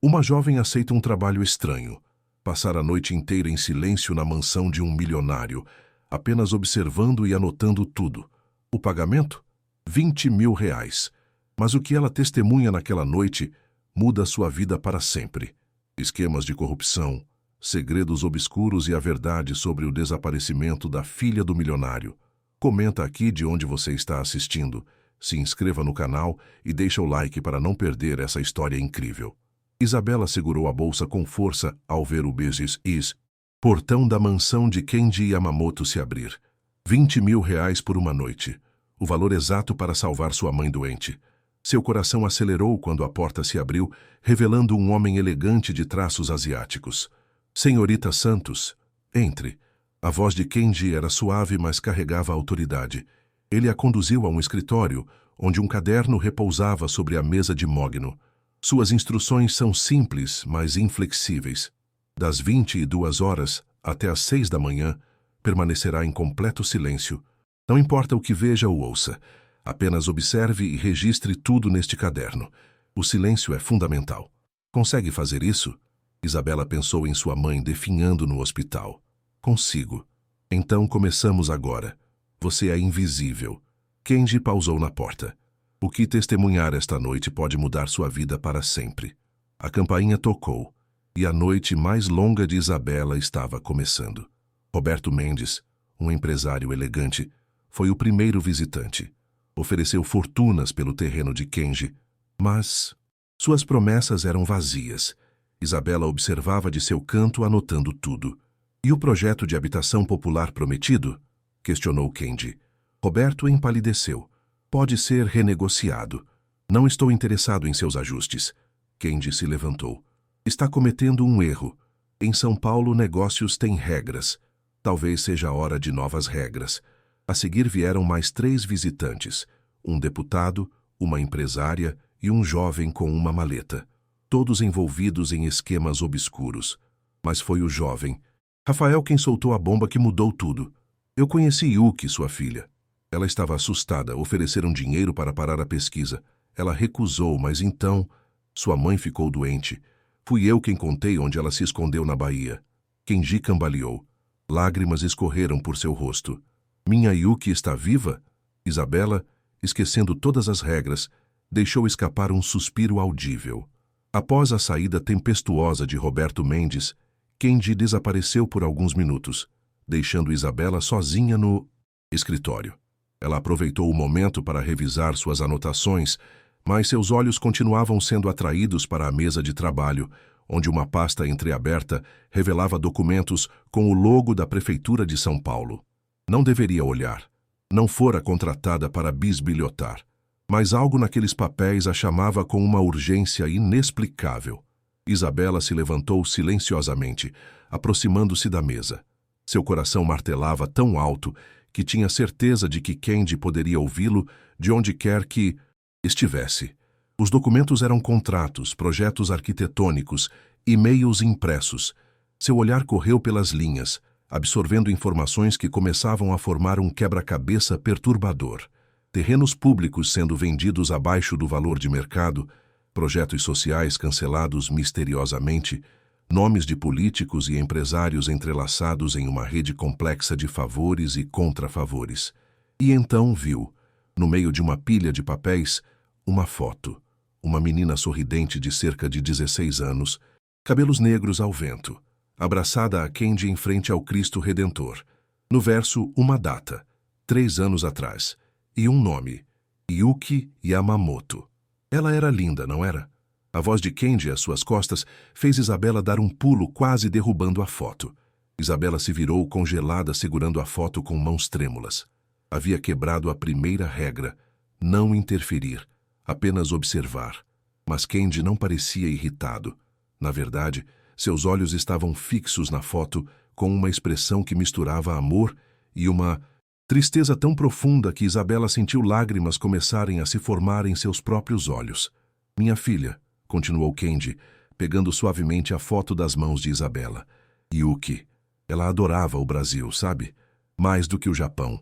Uma jovem aceita um trabalho estranho. Passar a noite inteira em silêncio na mansão de um milionário, apenas observando e anotando tudo. O pagamento? R$ 20.000. Mas o que ela testemunha naquela noite muda sua vida para sempre. Esquemas de corrupção, segredos obscuros e a verdade sobre o desaparecimento da filha do milionário. Comenta aqui de onde você está assistindo, se inscreva no canal e deixa o like para não perder essa história incrível. Isabela segurou a bolsa com força ao ver o business portão da mansão de Kenji Yamamoto se abrir. R$ 20.000 por uma noite. O valor exato para salvar sua mãe doente. Seu coração acelerou quando a porta se abriu, revelando um homem elegante de traços asiáticos. Senhorita Santos, entre. A voz de Kenji era suave, mas carregava autoridade. Ele a conduziu a um escritório, onde um caderno repousava sobre a mesa de mogno. Suas instruções são simples, mas inflexíveis. Das 22 horas até às 6 da manhã, permanecerá em completo silêncio. Não importa o que veja ou ouça, apenas observe e registre tudo neste caderno. O silêncio é fundamental. Consegue fazer isso? Isabela pensou em sua mãe definhando no hospital. Consigo. Então começamos agora. Você é invisível. Kenji pausou na porta. O que testemunhar esta noite pode mudar sua vida para sempre. A campainha tocou, e a noite mais longa de Isabela estava começando. Roberto Mendes, um empresário elegante, foi o primeiro visitante. Ofereceu fortunas pelo terreno de Kenji, mas suas promessas eram vazias. Isabela observava de seu canto, anotando tudo. E o projeto de habitação popular prometido? Questionou Kenji. Roberto empalideceu. Pode ser renegociado. Não estou interessado em seus ajustes. Kenji se levantou. Está cometendo um erro. Em São Paulo, negócios têm regras. Talvez seja a hora de novas regras. A seguir vieram mais 3 visitantes. Um deputado, uma empresária e um jovem com uma maleta. Todos envolvidos em esquemas obscuros. Mas foi o jovem, Rafael, quem soltou a bomba que mudou tudo. Eu conheci Yuki, sua filha. Ela estava assustada, ofereceram dinheiro para parar a pesquisa. Ela recusou, mas então sua mãe ficou doente. Fui eu quem contei onde ela se escondeu na Bahia. Kenji cambaleou. Lágrimas escorreram por seu rosto. Minha Yuki está viva? Isabela, esquecendo todas as regras, deixou escapar um suspiro audível. Após a saída tempestuosa de Roberto Mendes, Kenji desapareceu por alguns minutos, deixando Isabela sozinha no escritório. Ela aproveitou o momento para revisar suas anotações, mas seus olhos continuavam sendo atraídos para a mesa de trabalho, onde uma pasta entreaberta revelava documentos com o logo da Prefeitura de São Paulo. Não deveria olhar. Não fora contratada para bisbilhotar. Mas algo naqueles papéis a chamava com uma urgência inexplicável. Isabela se levantou silenciosamente, aproximando-se da mesa. Seu coração martelava tão alto que tinha certeza de que Kenji poderia ouvi-lo de onde quer que estivesse. Os documentos eram contratos, projetos arquitetônicos, e-mails impressos. Seu olhar correu pelas linhas, absorvendo informações que começavam a formar um quebra-cabeça perturbador. Terrenos públicos sendo vendidos abaixo do valor de mercado, projetos sociais cancelados misteriosamente, nomes de políticos e empresários entrelaçados em uma rede complexa de favores e contrafavores. E então viu, no meio de uma pilha de papéis, uma foto. Uma menina sorridente de cerca de 16 anos, cabelos negros ao vento, abraçada a Kenji em frente ao Cristo Redentor. No verso, uma data, 3 anos atrás, e um nome, Yuki Yamamoto. Ela era linda, não era? A voz de Kenji às suas costas fez Isabela dar um pulo, quase derrubando a foto. Isabela se virou congelada, segurando a foto com mãos trêmulas. Havia quebrado a primeira regra, não interferir, apenas observar. Mas Kenji não parecia irritado. Na verdade, seus olhos estavam fixos na foto, com uma expressão que misturava amor e uma tristeza tão profunda que Isabela sentiu lágrimas começarem a se formar em seus próprios olhos. Minha filha, continuou Kenji, pegando suavemente a foto das mãos de Isabela. Yuki. Ela adorava o Brasil, sabe? Mais do que o Japão.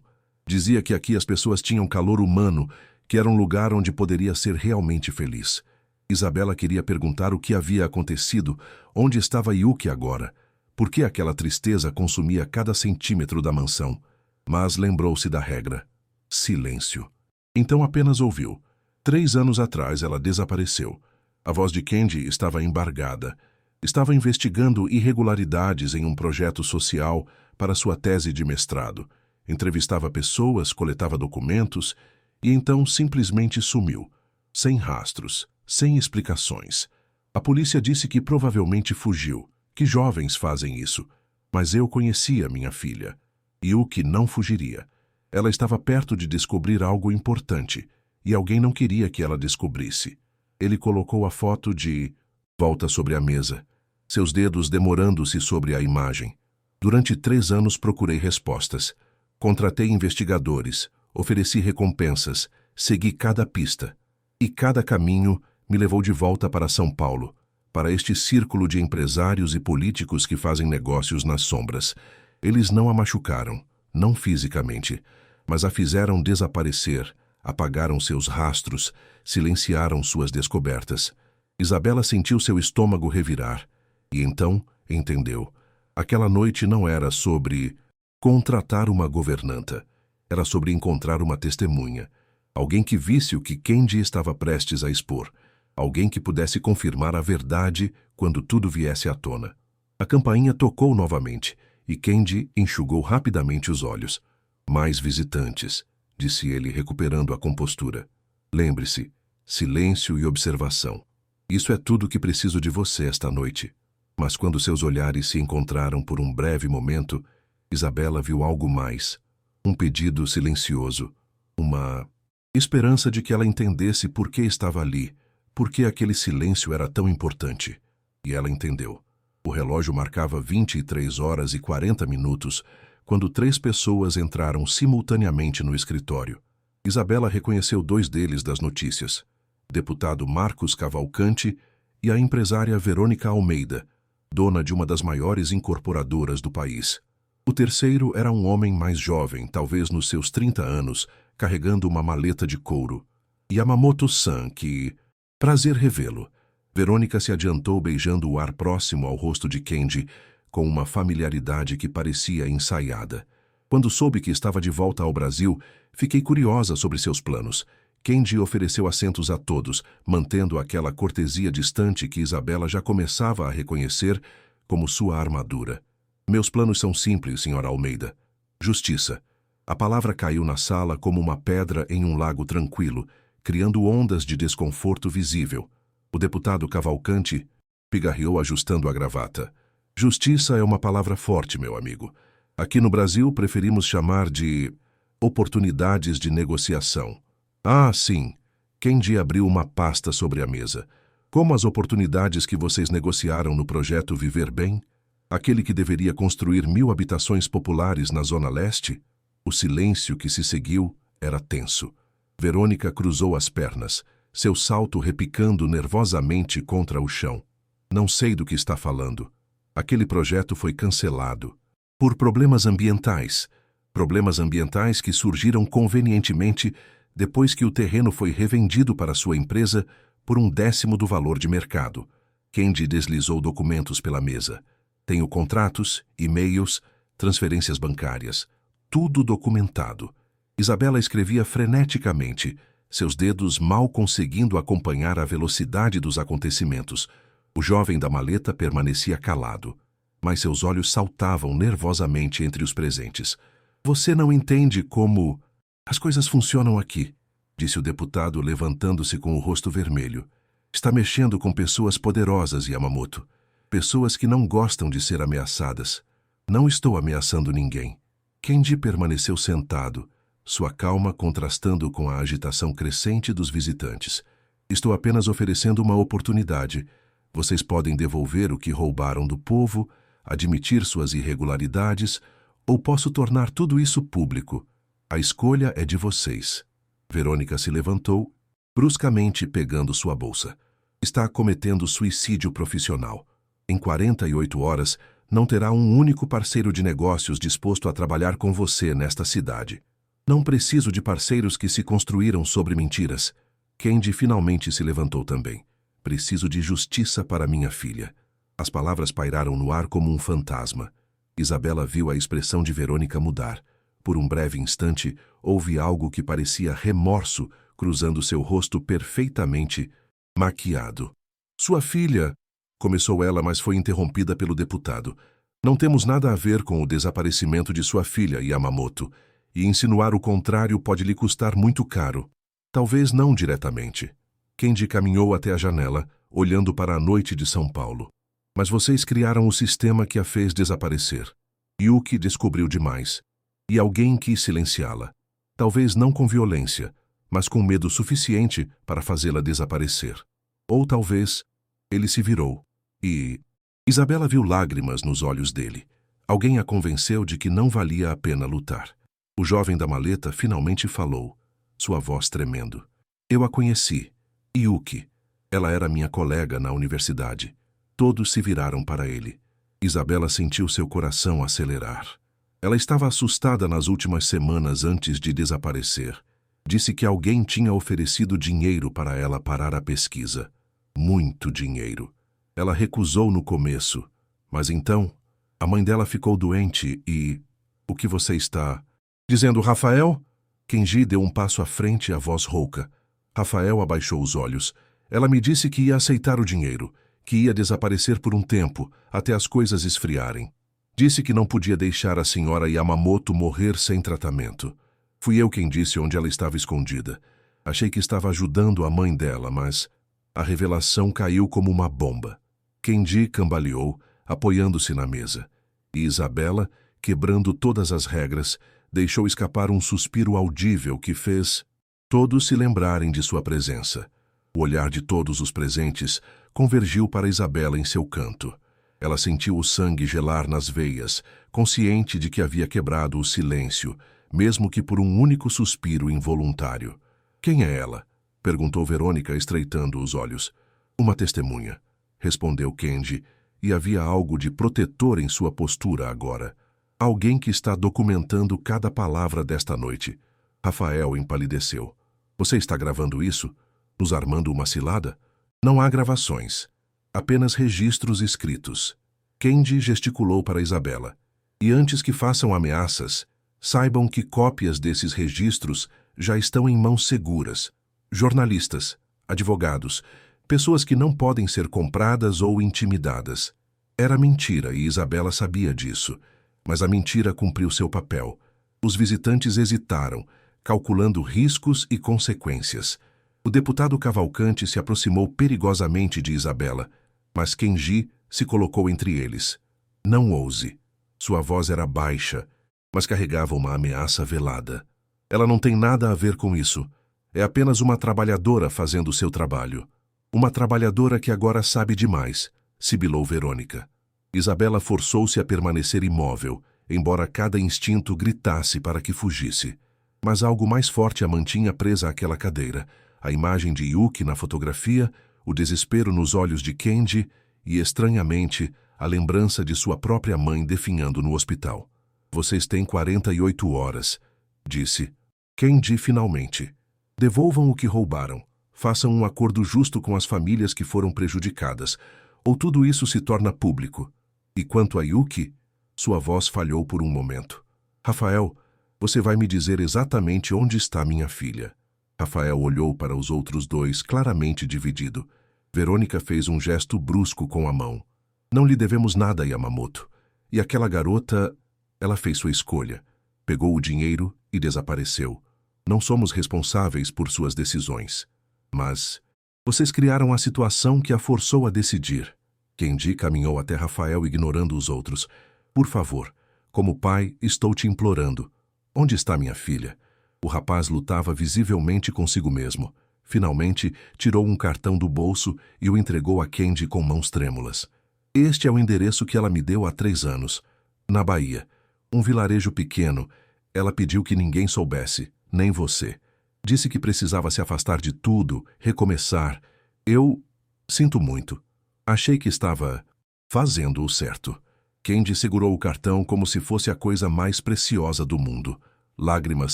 Dizia que aqui as pessoas tinham calor humano, que era um lugar onde poderia ser realmente feliz. Isabela queria perguntar o que havia acontecido, onde estava Yuki agora, por que aquela tristeza consumia cada centímetro da mansão. Mas lembrou-se da regra. Silêncio. Então apenas ouviu. 3 anos atrás ela desapareceu. A voz de Kendi estava embargada. Estava investigando irregularidades em um projeto social para sua tese de mestrado. Entrevistava pessoas, coletava documentos e então simplesmente sumiu. Sem rastros, sem explicações. A polícia disse que provavelmente fugiu, que jovens fazem isso. Mas eu conhecia minha filha. Yuki não fugiria. Ela estava perto de descobrir algo importante, e alguém não queria que ela descobrisse. Ele colocou a foto de... Volta sobre a mesa, seus dedos demorando-se sobre a imagem. Durante 3 anos procurei respostas. Contratei investigadores, ofereci recompensas, segui cada pista. E cada caminho me levou de volta para São Paulo, para este círculo de empresários e políticos que fazem negócios nas sombras. Eles não a machucaram, não fisicamente, mas a fizeram desaparecer, apagaram seus rastros, silenciaram suas descobertas. Isabela sentiu seu estômago revirar, e então entendeu. Aquela noite não era sobre contratar uma governanta, era sobre encontrar uma testemunha. Alguém que visse o que Kendi estava prestes a expor. Alguém que pudesse confirmar a verdade quando tudo viesse à tona. A campainha tocou novamente e Kendi enxugou rapidamente os olhos. Mais visitantes, disse ele, recuperando a compostura. Lembre-se, silêncio e observação. Isso é tudo que preciso de você esta noite. Mas quando seus olhares se encontraram por um breve momento, Isabela viu algo mais. Um pedido silencioso. Uma esperança de que ela entendesse por que estava ali, por que aquele silêncio era tão importante. E ela entendeu. O relógio marcava 23 horas e 40 minutos, quando 3 pessoas entraram simultaneamente no escritório. Isabela reconheceu 2 deles das notícias. Deputado Marcos Cavalcante e a empresária Verônica Almeida, dona de uma das maiores incorporadoras do país. O terceiro era um homem mais jovem, talvez nos seus 30 anos, carregando uma maleta de couro. Yamamoto-san, que... Prazer revê-lo. Verônica se adiantou beijando o ar próximo ao rosto de Kendi, com uma familiaridade que parecia ensaiada. Quando soube que estava de volta ao Brasil, fiquei curiosa sobre seus planos. Kendi ofereceu assentos a todos, mantendo aquela cortesia distante que Isabela já começava a reconhecer como sua armadura. Meus planos são simples, senhora Almeida. Justiça. A palavra caiu na sala como uma pedra em um lago tranquilo, criando ondas de desconforto visível. O deputado Cavalcante pigarreou ajustando a gravata. Justiça é uma palavra forte, meu amigo. Aqui no Brasil preferimos chamar de oportunidades de negociação. Ah, sim. Kendi abriu uma pasta sobre a mesa. Como as oportunidades que vocês negociaram no projeto Viver Bem? Aquele que deveria construir 1000 habitações populares na Zona Leste? O silêncio que se seguiu era tenso. Verônica cruzou as pernas, seu salto repicando nervosamente contra o chão. Não sei do que está falando. Aquele projeto foi cancelado. Por problemas ambientais. Problemas ambientais que surgiram convenientemente depois que o terreno foi revendido para sua empresa por 1/10 do valor de mercado. Kendi deslizou documentos pela mesa. Tenho contratos, e-mails, transferências bancárias. Tudo documentado. Isabela escrevia freneticamente, seus dedos mal conseguindo acompanhar a velocidade dos acontecimentos. O jovem da maleta permanecia calado, mas seus olhos saltavam nervosamente entre os presentes. Você não entende como... As coisas funcionam aqui, disse o deputado, levantando-se com o rosto vermelho. Está mexendo com pessoas poderosas, Yamamoto. Pessoas que não gostam de ser ameaçadas. Não estou ameaçando ninguém. Kendi permaneceu sentado, sua calma contrastando com a agitação crescente dos visitantes. Estou apenas oferecendo uma oportunidade. Vocês podem devolver o que roubaram do povo, admitir suas irregularidades, ou posso tornar tudo isso público. A escolha é de vocês. Verônica se levantou, bruscamente pegando sua bolsa. Está cometendo suicídio profissional. Em 48 horas, não terá um único parceiro de negócios disposto a trabalhar com você nesta cidade. Não preciso de parceiros que se construíram sobre mentiras. Kendi finalmente se levantou também. Preciso de justiça para minha filha. As palavras pairaram no ar como um fantasma. Isabela viu a expressão de Verônica mudar. Por um breve instante, houve algo que parecia remorso cruzando seu rosto perfeitamente maquiado. Sua filha, começou ela, mas foi interrompida pelo deputado. Não temos nada a ver com o desaparecimento de sua filha, Yamamoto, e insinuar o contrário pode lhe custar muito caro. Talvez não diretamente. Kendi caminhou até a janela, olhando para a noite de São Paulo. Mas vocês criaram o sistema que a fez desaparecer. Yuki descobriu demais. E alguém quis silenciá-la. Talvez não com violência, mas com medo suficiente para fazê-la desaparecer. Ou talvez ele se virou e... Isabela viu lágrimas nos olhos dele. Alguém a convenceu de que não valia a pena lutar. O jovem da maleta finalmente falou, sua voz tremendo. Eu a conheci. Yuki. Ela era minha colega na universidade. Todos se viraram para ele. Isabela sentiu seu coração acelerar. Ela estava assustada nas últimas semanas antes de desaparecer. Disse que alguém tinha oferecido dinheiro para ela parar a pesquisa. Muito dinheiro. Ela recusou no começo, mas então a mãe dela ficou doente e... O que você está... dizendo, Rafael? Kenji deu um passo à frente, a voz rouca. Rafael abaixou os olhos. Ela me disse que ia aceitar o dinheiro, que ia desaparecer por um tempo, até as coisas esfriarem. Disse que não podia deixar a senhora Yamamoto morrer sem tratamento. Fui eu quem disse onde ela estava escondida. Achei que estava ajudando a mãe dela, mas a revelação caiu como uma bomba. Kendi cambaleou, apoiando-se na mesa. E Isabela, quebrando todas as regras, deixou escapar um suspiro audível que fez todos se lembrarem de sua presença. O olhar de todos os presentes convergiu para Isabela em seu canto. Ela sentiu o sangue gelar nas veias, consciente de que havia quebrado o silêncio, mesmo que por um único suspiro involuntário. Quem é ela? Perguntou Verônica, estreitando os olhos. Uma testemunha, respondeu Kendi, e havia algo de protetor em sua postura agora. Alguém que está documentando cada palavra desta noite. Rafael empalideceu. Você está gravando isso? Nos armando uma cilada? Não há gravações. Apenas registros escritos. Kendi gesticulou para Isabela. E antes que façam ameaças, saibam que cópias desses registros já estão em mãos seguras. Jornalistas, advogados, pessoas que não podem ser compradas ou intimidadas. Era mentira e Isabela sabia disso. Mas a mentira cumpriu seu papel. Os visitantes hesitaram, calculando riscos e consequências. O deputado Cavalcante se aproximou perigosamente de Isabela, mas Kenji se colocou entre eles. Não ouse. Sua voz era baixa, mas carregava uma ameaça velada. Ela não tem nada a ver com isso. É apenas uma trabalhadora fazendo seu trabalho. Uma trabalhadora que agora sabe demais, sibilou Verônica. Isabela forçou-se a permanecer imóvel, embora cada instinto gritasse para que fugisse. Mas algo mais forte a mantinha presa àquela cadeira. A imagem de Yuki na fotografia, o desespero nos olhos de Kendi e, estranhamente, a lembrança de sua própria mãe definhando no hospital. Vocês têm 48 horas, disse. Kendi finalmente. Devolvam o que roubaram. Façam um acordo justo com as famílias que foram prejudicadas, ou tudo isso se torna público. E quanto a Yuki, sua voz falhou por um momento. Rafael, você vai me dizer exatamente onde está minha filha. Rafael olhou para os outros dois, claramente dividido. Verônica fez um gesto brusco com a mão. Não lhe devemos nada, Yamamoto. E aquela garota, ela fez sua escolha. Pegou o dinheiro e desapareceu. Não somos responsáveis por suas decisões. Mas vocês criaram a situação que a forçou a decidir. Kendi caminhou até Rafael, ignorando os outros. Por favor, como pai, estou te implorando. Onde está minha filha? O rapaz lutava visivelmente consigo mesmo. Finalmente, tirou um cartão do bolso e o entregou a Kendi com mãos trêmulas. Este é o endereço que ela me deu há 3 anos. Na Bahia. Um vilarejo pequeno. Ela pediu que ninguém soubesse, nem você. Disse que precisava se afastar de tudo, recomeçar. Eu sinto muito. Achei que estava fazendo o certo. Kendi segurou o cartão como se fosse a coisa mais preciosa do mundo. Lágrimas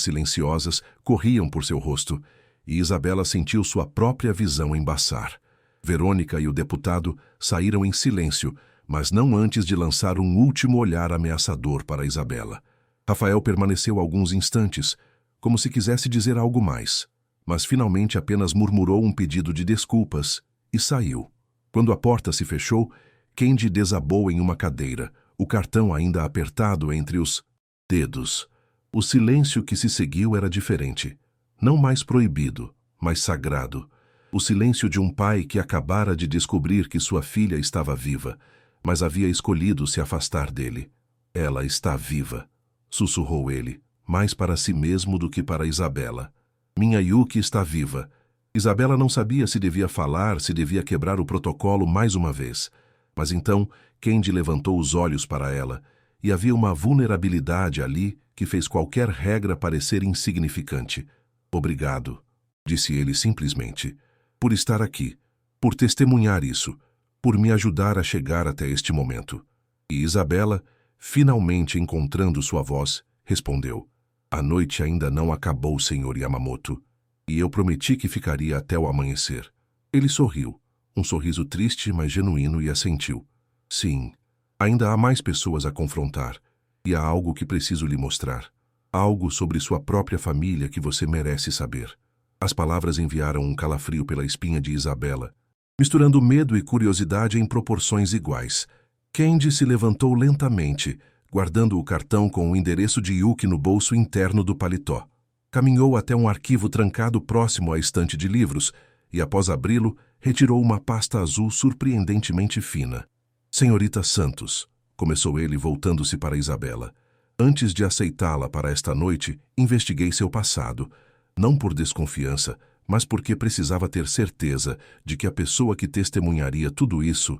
silenciosas corriam por seu rosto, e Isabela sentiu sua própria visão embaçar. Verônica e o deputado saíram em silêncio, mas não antes de lançar um último olhar ameaçador para Isabela. Rafael permaneceu alguns instantes, como se quisesse dizer algo mais, mas finalmente apenas murmurou um pedido de desculpas e saiu. Quando a porta se fechou, Kendi desabou em uma cadeira, o cartão ainda apertado entre os dedos. O silêncio que se seguiu era diferente. Não mais proibido, mas sagrado. O silêncio de um pai que acabara de descobrir que sua filha estava viva, mas havia escolhido se afastar dele. Ela está viva, sussurrou ele, mais para si mesmo do que para Isabela. Minha Yuki está viva. Isabela não sabia se devia falar, se devia quebrar o protocolo mais uma vez. Mas então, Kendi levantou os olhos para ela, e havia uma vulnerabilidade ali que fez qualquer regra parecer insignificante. Obrigado, disse ele simplesmente, por estar aqui, por testemunhar isso, por me ajudar a chegar até este momento. E Isabela, finalmente encontrando sua voz, respondeu: A noite ainda não acabou, Sr. Yamamoto, e eu prometi que ficaria até o amanhecer. Ele sorriu, um sorriso triste, mas genuíno, e assentiu. Sim, ainda há mais pessoas a confrontar, e há algo que preciso lhe mostrar. Algo sobre sua própria família que você merece saber. As palavras enviaram um calafrio pela espinha de Isabela, misturando medo e curiosidade em proporções iguais. Kendi se levantou lentamente, guardando o cartão com o endereço de Yuki no bolso interno do paletó. Caminhou até um arquivo trancado próximo à estante de livros e, após abri-lo, retirou uma pasta azul surpreendentemente fina. Senhorita Santos, começou ele voltando-se para Isabela. Antes de aceitá-la para esta noite, investiguei seu passado, não por desconfiança, mas porque precisava ter certeza de que a pessoa que testemunharia tudo isso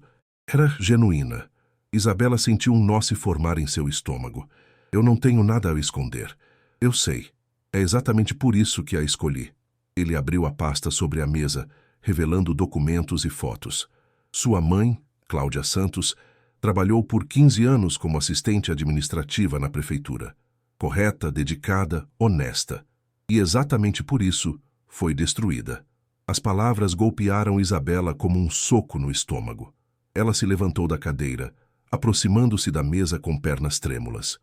era genuína. Isabela sentiu um nó se formar em seu estômago. Eu não tenho nada a esconder. Eu sei. É exatamente por isso que a escolhi. Ele abriu a pasta sobre a mesa, revelando documentos e fotos. Sua mãe, Cláudia Santos, trabalhou por 15 anos como assistente administrativa na prefeitura. Correta, dedicada, honesta. E exatamente por isso foi destruída. As palavras golpearam Isabela como um soco no estômago. Ela se levantou da cadeira, aproximando-se da mesa com pernas trêmulas.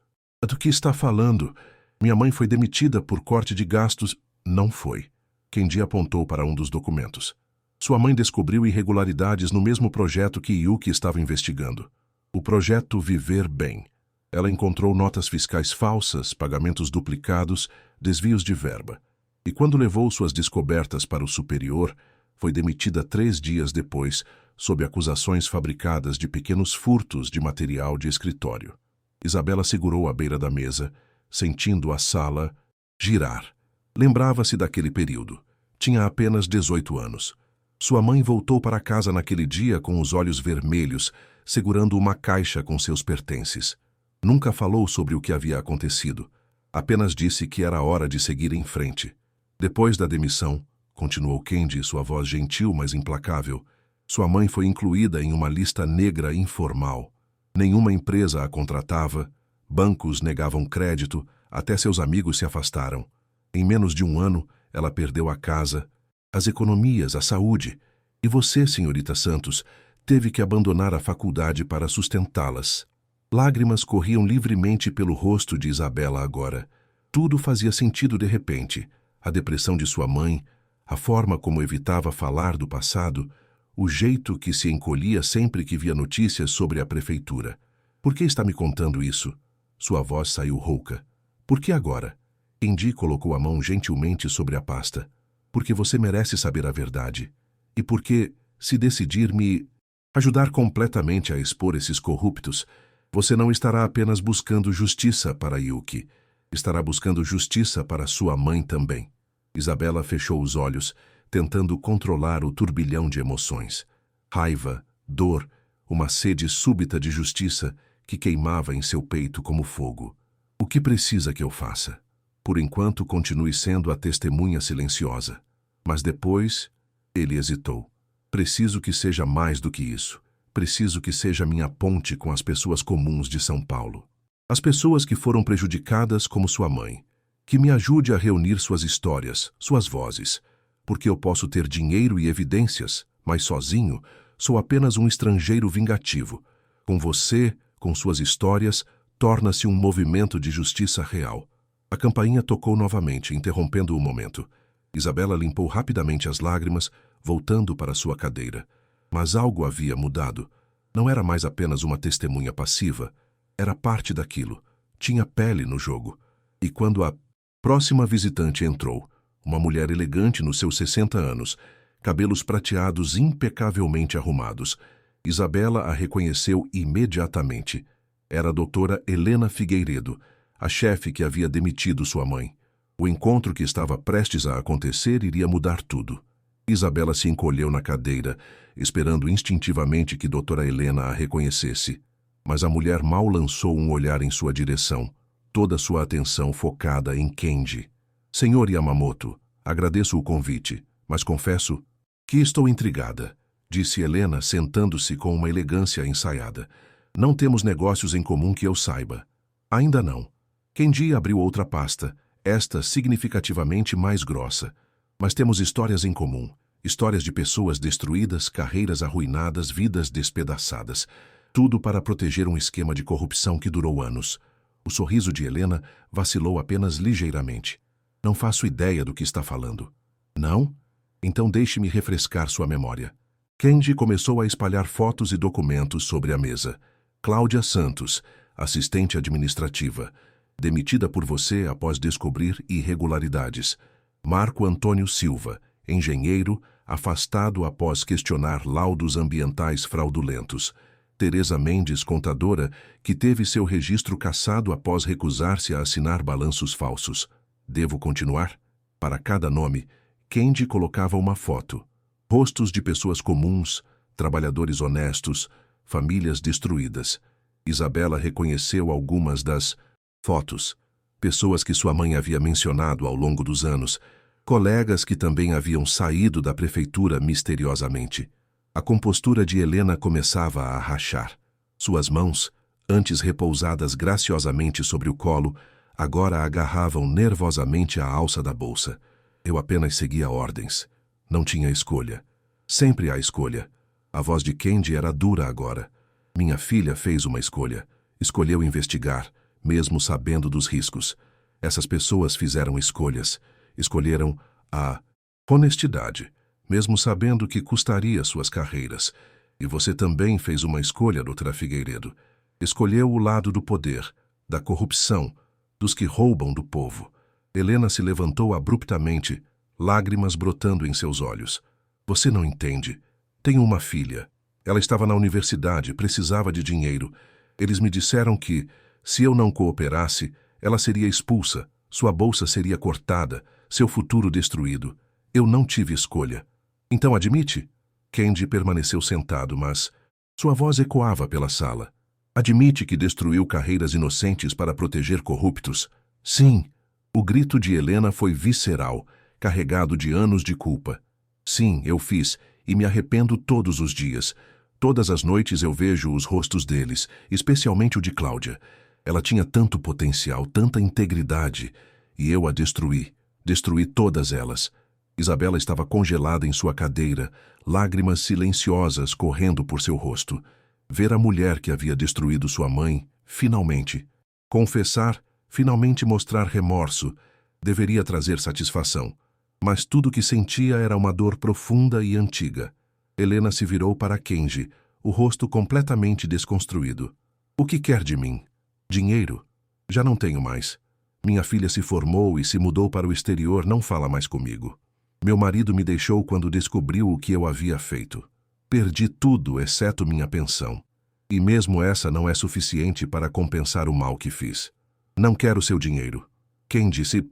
Do que está falando? Minha mãe foi demitida por corte de gastos. Não foi. Kendi apontou para um dos documentos. Sua mãe descobriu irregularidades no mesmo projeto que Yuki estava investigando. O projeto Viver Bem. Ela encontrou notas fiscais falsas, pagamentos duplicados, desvios de verba. E quando levou suas descobertas para o superior, foi demitida 3 dias depois, sob acusações fabricadas de pequenos furtos de material de escritório. Isabela segurou à beira da mesa, sentindo a sala girar. Lembrava-se daquele período. Tinha apenas 18 anos. Sua mãe voltou para casa naquele dia com os olhos vermelhos, segurando uma caixa com seus pertences. Nunca falou sobre o que havia acontecido. Apenas disse que era hora de seguir em frente. Depois da demissão, continuou Kendi, sua voz gentil, mas implacável, sua mãe foi incluída em uma lista negra informal. Nenhuma empresa a contratava, bancos negavam crédito, até seus amigos se afastaram. Em menos de um ano, ela perdeu a casa, as economias, a saúde. E você, senhorita Santos, teve que abandonar a faculdade para sustentá-las. Lágrimas corriam livremente pelo rosto de Isabela agora. Tudo fazia sentido de repente. A depressão de sua mãe, a forma como evitava falar do passado, o jeito que se encolhia sempre que via notícias sobre a prefeitura. Por que está me contando isso? Sua voz saiu rouca. Por que agora? Kendi colocou a mão gentilmente sobre a pasta. Porque você merece saber a verdade. E porque, se decidir me ajudar completamente a expor esses corruptos, você não estará apenas buscando justiça para Yuki. Estará buscando justiça para sua mãe também. Isabela fechou os olhos, tentando controlar o turbilhão de emoções. Raiva, dor, uma sede súbita de justiça que queimava em seu peito como fogo. O que precisa que eu faça? Por enquanto, continue sendo a testemunha silenciosa. Mas depois, ele hesitou. Preciso que seja mais do que isso. Preciso que seja minha ponte com as pessoas comuns de São Paulo. As pessoas que foram prejudicadas como sua mãe. Que me ajude a reunir suas histórias, suas vozes. Porque eu posso ter dinheiro e evidências, Mas sozinho, sou apenas um estrangeiro vingativo. Com você, com suas histórias, torna-se um movimento de justiça real. A campainha tocou novamente, interrompendo o momento. Isabela limpou rapidamente as lágrimas, voltando para sua cadeira. Mas algo havia mudado. Não era mais apenas uma testemunha passiva. Era parte daquilo. Tinha pele no jogo. E quando a próxima visitante entrou, uma mulher elegante nos seus 60 anos, cabelos prateados impecavelmente arrumados, Isabela a reconheceu imediatamente. Era a doutora Helena Figueiredo, a chefe que havia demitido sua mãe. O encontro que estava prestes a acontecer iria mudar tudo. Isabela se encolheu na cadeira, esperando instintivamente que doutora Helena a reconhecesse. Mas a mulher mal lançou um olhar em sua direção, toda sua atenção focada em Kendi. Senhor Yamamoto, agradeço o convite, mas confesso que estou intrigada, disse Helena, sentando-se com uma elegância ensaiada. Não temos negócios em comum que eu saiba. Ainda não. Kendi abriu outra pasta, esta significativamente mais grossa. Mas temos histórias em comum. Histórias de pessoas destruídas, carreiras arruinadas, vidas despedaçadas. Tudo para proteger um esquema de corrupção que durou anos. O sorriso de Helena vacilou apenas ligeiramente. Não faço ideia do que está falando. Não? Então deixe-me refrescar sua memória. Kendi começou a espalhar fotos e documentos sobre a mesa. Cláudia Santos, assistente administrativa, demitida por você após descobrir irregularidades. Marco Antônio Silva, engenheiro, afastado após questionar laudos ambientais fraudulentos. Teresa Mendes, contadora, que teve seu registro cassado após recusar-se a assinar balanços falsos. Devo continuar? Para cada nome, Kendi colocava uma foto. Rostos de pessoas comuns, trabalhadores honestos, famílias destruídas. Isabela reconheceu algumas das fotos. Pessoas que sua mãe havia mencionado ao longo dos anos, colegas que também haviam saído da prefeitura misteriosamente. A compostura de Helena começava a rachar. Suas mãos, antes repousadas graciosamente sobre o colo, agora agarravam nervosamente a alça da bolsa. Eu apenas seguia ordens. Não tinha escolha. Sempre há escolha. A voz de Kendi era dura agora. Minha filha fez uma escolha. Escolheu investigar, mesmo sabendo dos riscos. Essas pessoas fizeram escolhas. Escolheram a honestidade, mesmo sabendo que custaria suas carreiras. E você também fez uma escolha, doutora Figueiredo. Escolheu o lado do poder, da corrupção, dos que roubam do povo. Helena se levantou abruptamente, lágrimas brotando em seus olhos. Você não entende. Tenho uma filha. Ela estava na universidade, precisava de dinheiro. Eles me disseram que, se eu não cooperasse, ela seria expulsa, sua bolsa seria cortada, seu futuro destruído. Eu não tive escolha. Então admite? Kendi permaneceu sentado, mas sua voz ecoava pela sala. Admite que destruiu carreiras inocentes para proteger corruptos? Sim. O grito de Helena foi visceral, carregado de anos de culpa. Sim, eu fiz, e me arrependo todos os dias. Todas as noites eu vejo os rostos deles, especialmente o de Cláudia. Ela tinha tanto potencial, tanta integridade, e eu a destruí. Destruí todas elas. Isabela estava congelada em sua cadeira, lágrimas silenciosas correndo por seu rosto. Ver a mulher que havia destruído sua mãe, finalmente. Confessar, finalmente mostrar remorso, deveria trazer satisfação. Mas tudo o que sentia era uma dor profunda e antiga. Helena se virou para Kendi, o rosto completamente desconstruído. O que quer de mim? Dinheiro? Já não tenho mais. Minha filha se formou e se mudou para o exterior, não fala mais comigo. Meu marido me deixou quando descobriu o que eu havia feito. Perdi tudo, exceto minha pensão. E mesmo essa não é suficiente para compensar o mal que fiz. Não quero seu dinheiro. Kendi se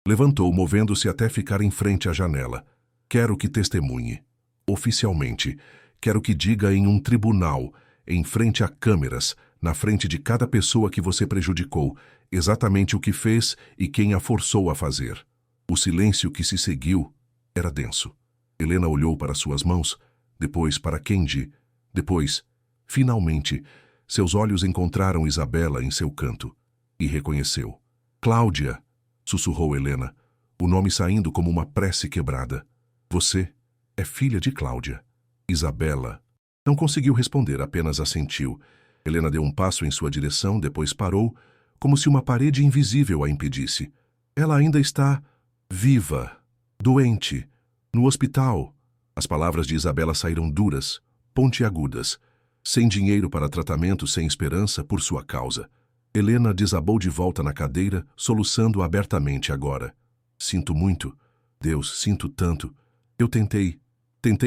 levantou, movendo-se até ficar em frente à janela. Quero que testemunhe. Oficialmente, quero que diga em um tribunal, em frente a câmeras, na frente de cada pessoa que você prejudicou, exatamente o que fez e quem a forçou a fazer. O silêncio que se seguiu era denso. Helena olhou para suas mãos, depois para Kendi, depois, finalmente, seus olhos encontraram Isabela em seu canto e reconheceu. Cláudia, sussurrou Helena, o nome saindo como uma prece quebrada. Você é filha de Cláudia. Isabela. Não conseguiu responder, apenas assentiu. Helena deu um passo em sua direção, depois parou, como se uma parede invisível a impedisse. Ela ainda está viva, doente, no hospital. As palavras de Isabela saíram duras, pontiagudas. Sem dinheiro para tratamento, sem esperança por sua causa. Helena desabou de volta na cadeira, soluçando abertamente agora. Sinto muito. Deus, sinto tanto. Eu tentei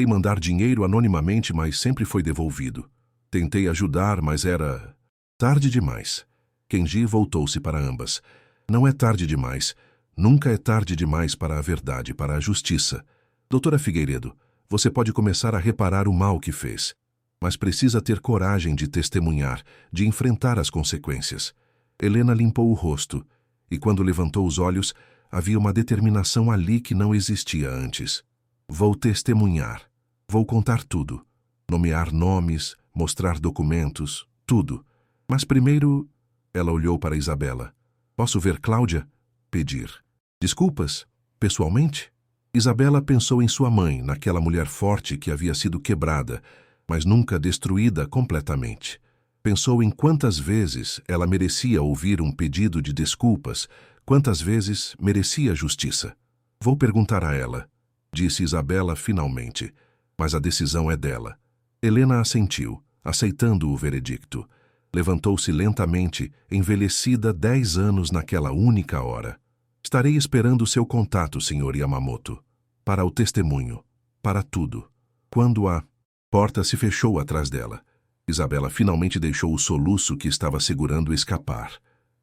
mandar dinheiro anonimamente, mas sempre foi devolvido. Tentei ajudar, mas era tarde demais. Kenji voltou-se para ambas. Não é tarde demais. Nunca é tarde demais para a verdade, para a justiça. Doutora Figueiredo, você pode começar a reparar o mal que fez. Mas precisa ter coragem de testemunhar, de enfrentar as consequências. Helena limpou o rosto, e quando levantou os olhos, havia uma determinação ali que não existia antes. Vou testemunhar. Vou contar tudo. Nomear nomes, mostrar documentos, tudo. Mas primeiro, ela olhou para Isabela. Posso ver Cláudia? Pedir. Desculpas? Pessoalmente? Isabela pensou em sua mãe, naquela mulher forte que havia sido quebrada, mas nunca destruída completamente. Pensou em quantas vezes ela merecia ouvir um pedido de desculpas, quantas vezes merecia justiça. Vou perguntar a ela, disse Isabela finalmente, mas a decisão é dela. Helena assentiu, aceitando o veredicto. Levantou-se lentamente, envelhecida 10 anos naquela única hora. Estarei esperando seu contato, Sr. Yamamoto, para o testemunho, para tudo. Quando a porta se fechou atrás dela, Isabela finalmente deixou o soluço que estava segurando escapar.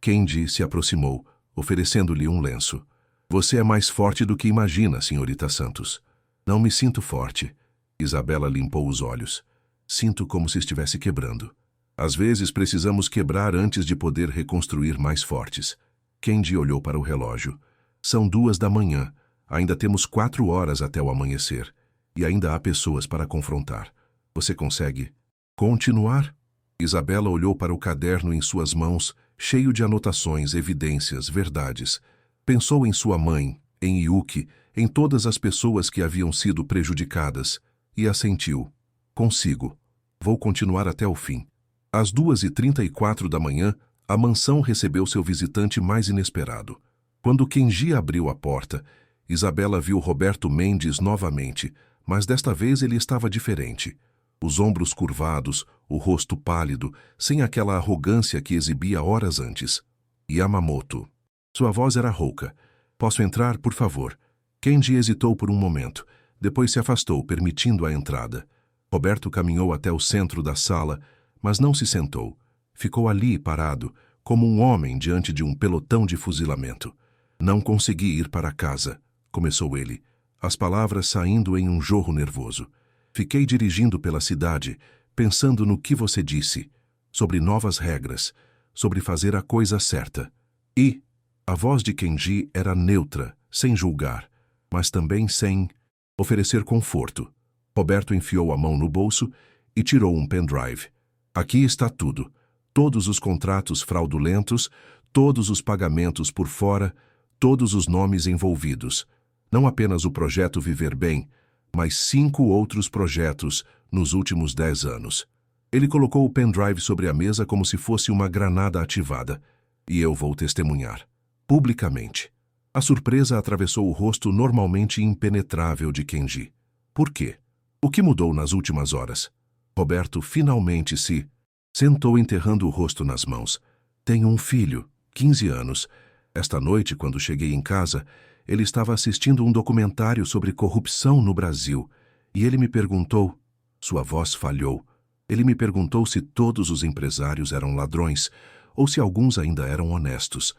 Kenji se aproximou, oferecendo-lhe um lenço. Você é mais forte do que imagina, senhorita Santos. Não me sinto forte. Isabela limpou os olhos. Sinto como se estivesse quebrando. Às vezes precisamos quebrar antes de poder reconstruir mais fortes. Kenji olhou para o relógio. São 2 da manhã. Ainda temos 4 horas até o amanhecer. E ainda há pessoas para confrontar. Você consegue continuar? Isabela olhou para o caderno em suas mãos, cheio de anotações, evidências, verdades. Pensou em sua mãe, em Yuki, em todas as pessoas que haviam sido prejudicadas, e assentiu. Consigo. Vou continuar até o fim. Às 2h34 da manhã, a mansão recebeu seu visitante mais inesperado. Quando Kenji abriu a porta, Isabela viu Roberto Mendes novamente, mas desta vez ele estava diferente. Os ombros curvados, o rosto pálido, sem aquela arrogância que exibia horas antes. Yamamoto. Sua voz era rouca. Posso entrar, por favor? Kenji hesitou por um momento. Depois se afastou, permitindo a entrada. Roberto caminhou até o centro da sala, mas não se sentou. Ficou ali, parado, como um homem diante de um pelotão de fuzilamento. Não consegui ir para casa, começou ele, as palavras saindo em um jorro nervoso. Fiquei dirigindo pela cidade, pensando no que você disse, sobre novas regras, sobre fazer a coisa certa. E a voz de Kenji era neutra, sem julgar, mas também sem oferecer conforto. Roberto enfiou a mão no bolso e tirou um pendrive. Aqui está tudo. Todos os contratos fraudulentos, todos os pagamentos por fora, todos os nomes envolvidos. Não apenas o projeto Viver Bem, mas 5 outros projetos nos últimos 10 anos. Ele colocou o pendrive sobre a mesa como se fosse uma granada ativada. E eu vou testemunhar. Publicamente. A surpresa atravessou o rosto normalmente impenetrável de Kenji. Por quê? O que mudou nas últimas horas? Roberto finalmente se sentou enterrando o rosto nas mãos. Tenho um filho, 15 anos. Esta noite, quando cheguei em casa, ele estava assistindo um documentário sobre corrupção no Brasil. E ele me perguntou... Sua voz falhou. Ele me perguntou se todos os empresários eram ladrões ou se alguns ainda eram honestos.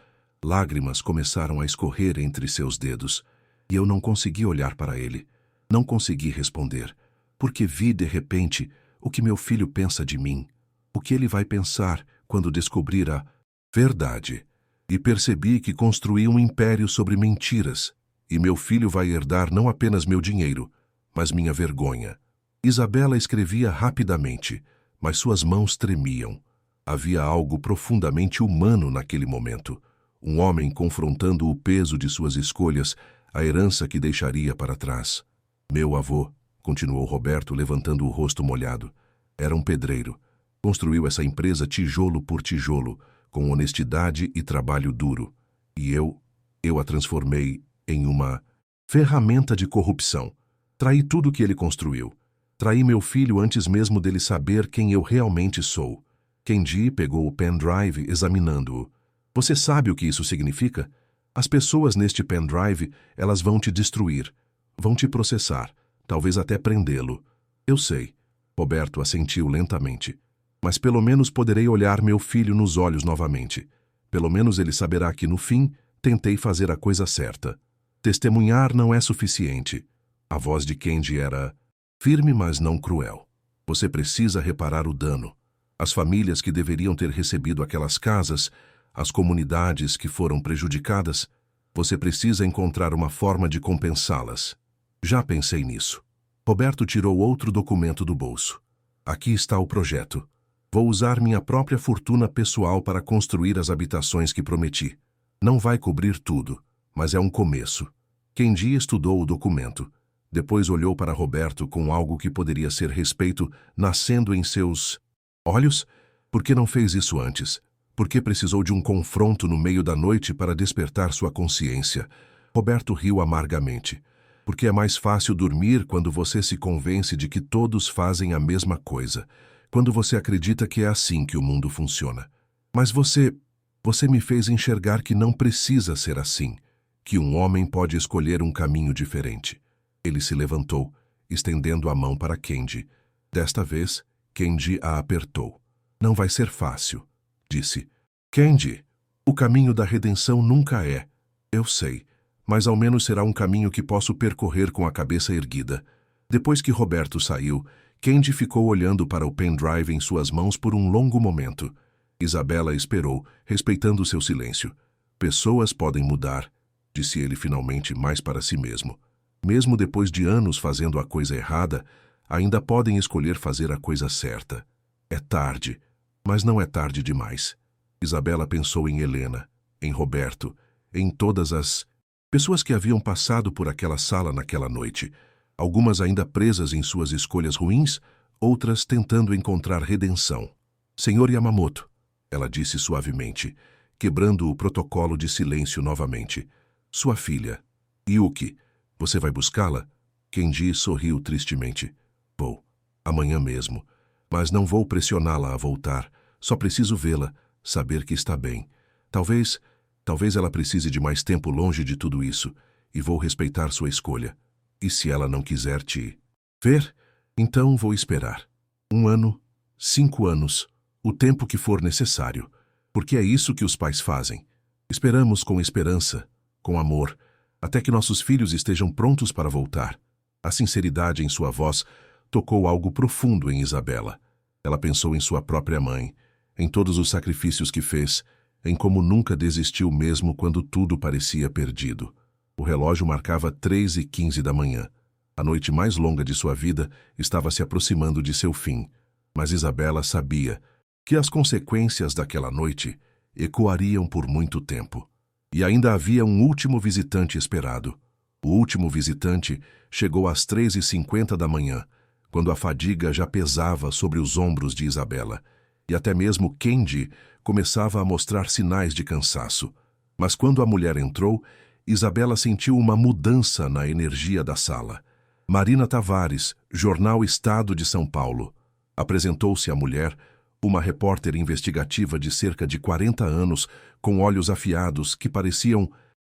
Lágrimas começaram a escorrer entre seus dedos. E eu não consegui olhar para ele. Não consegui responder. Porque vi, de repente, o que meu filho pensa de mim. O que ele vai pensar quando descobrir a verdade. E percebi que construí um império sobre mentiras. E meu filho vai herdar não apenas meu dinheiro, mas minha vergonha. Isabela escrevia rapidamente, mas suas mãos tremiam. Havia algo profundamente humano naquele momento. Um homem confrontando o peso de suas escolhas, a herança que deixaria para trás. Meu avô, continuou Roberto, levantando o rosto molhado. Era um pedreiro. Construiu essa empresa tijolo por tijolo, com honestidade e trabalho duro. E eu a transformei em uma ferramenta de corrupção. Traí tudo que ele construiu. Traí meu filho antes mesmo dele saber quem eu realmente sou. Kendi pegou o pendrive examinando-o. Você sabe o que isso significa? As pessoas neste pendrive, elas vão te destruir. Vão te processar. Talvez até prendê-lo. Eu sei. Roberto assentiu lentamente. Mas pelo menos poderei olhar meu filho nos olhos novamente. Pelo menos ele saberá que, no fim, tentei fazer a coisa certa. Testemunhar não é suficiente. A voz de Kendi era firme, mas não cruel. Você precisa reparar o dano. As famílias que deveriam ter recebido aquelas casas, as comunidades que foram prejudicadas, você precisa encontrar uma forma de compensá-las. Já pensei nisso. Roberto tirou outro documento do bolso. Aqui está o projeto. Vou usar minha própria fortuna pessoal para construir as habitações que prometi. Não vai cobrir tudo, mas é um começo. Kendi estudou o documento. Depois olhou para Roberto com algo que poderia ser respeito nascendo em seus olhos. Por que não fez isso antes? Por que precisou de um confronto no meio da noite para despertar sua consciência? Roberto riu amargamente. Porque é mais fácil dormir quando você se convence de que todos fazem a mesma coisa. Quando você acredita que é assim que o mundo funciona. Mas você me fez enxergar que não precisa ser assim. Que um homem pode escolher um caminho diferente. Ele se levantou, estendendo a mão para Kendi. Desta vez, Kendi a apertou. Não vai ser fácil, disse. Kendi, o caminho da redenção nunca é. Eu sei, mas ao menos será um caminho que posso percorrer com a cabeça erguida. Depois que Roberto saiu, Kendi ficou olhando para o pendrive em suas mãos por um longo momento. Isabela esperou, respeitando seu silêncio. Pessoas podem mudar, disse ele finalmente mais para si mesmo. Mesmo depois de anos fazendo a coisa errada, ainda podem escolher fazer a coisa certa. É tarde, mas não é tarde demais. Isabela pensou em Helena, em Roberto, em todas as pessoas que haviam passado por aquela sala naquela noite, algumas ainda presas em suas escolhas ruins, outras tentando encontrar redenção. Senhor Yamamoto, ela disse suavemente, quebrando o protocolo de silêncio novamente. Sua filha, Yuki, você vai buscá-la? Kendi sorriu tristemente. Vou, amanhã mesmo, mas não vou pressioná-la a voltar. Só preciso vê-la, saber que está bem. Talvez ela precise de mais tempo longe de tudo isso, e vou respeitar sua escolha. E se ela não quiser te ver, então vou esperar. 1 ano, 5 anos, o tempo que for necessário, porque é isso que os pais fazem. Esperamos com esperança, com amor, até que nossos filhos estejam prontos para voltar. A sinceridade em sua voz tocou algo profundo em Isabela. Ela pensou em sua própria mãe, em todos os sacrifícios que fez, em como nunca desistiu mesmo quando tudo parecia perdido. O relógio marcava 3h15 da manhã. A noite mais longa de sua vida estava se aproximando de seu fim, mas Isabela sabia que as consequências daquela noite ecoariam por muito tempo. E ainda havia um último visitante esperado. O último visitante chegou às 3h50 da manhã, quando a fadiga já pesava sobre os ombros de Isabela, e até mesmo Kendi começava a mostrar sinais de cansaço. Mas quando a mulher entrou, Isabela sentiu uma mudança na energia da sala. Marina Tavares, Jornal Estado de São Paulo. Apresentou-se a mulher, uma repórter investigativa de cerca de 40 anos, com olhos afiados que pareciam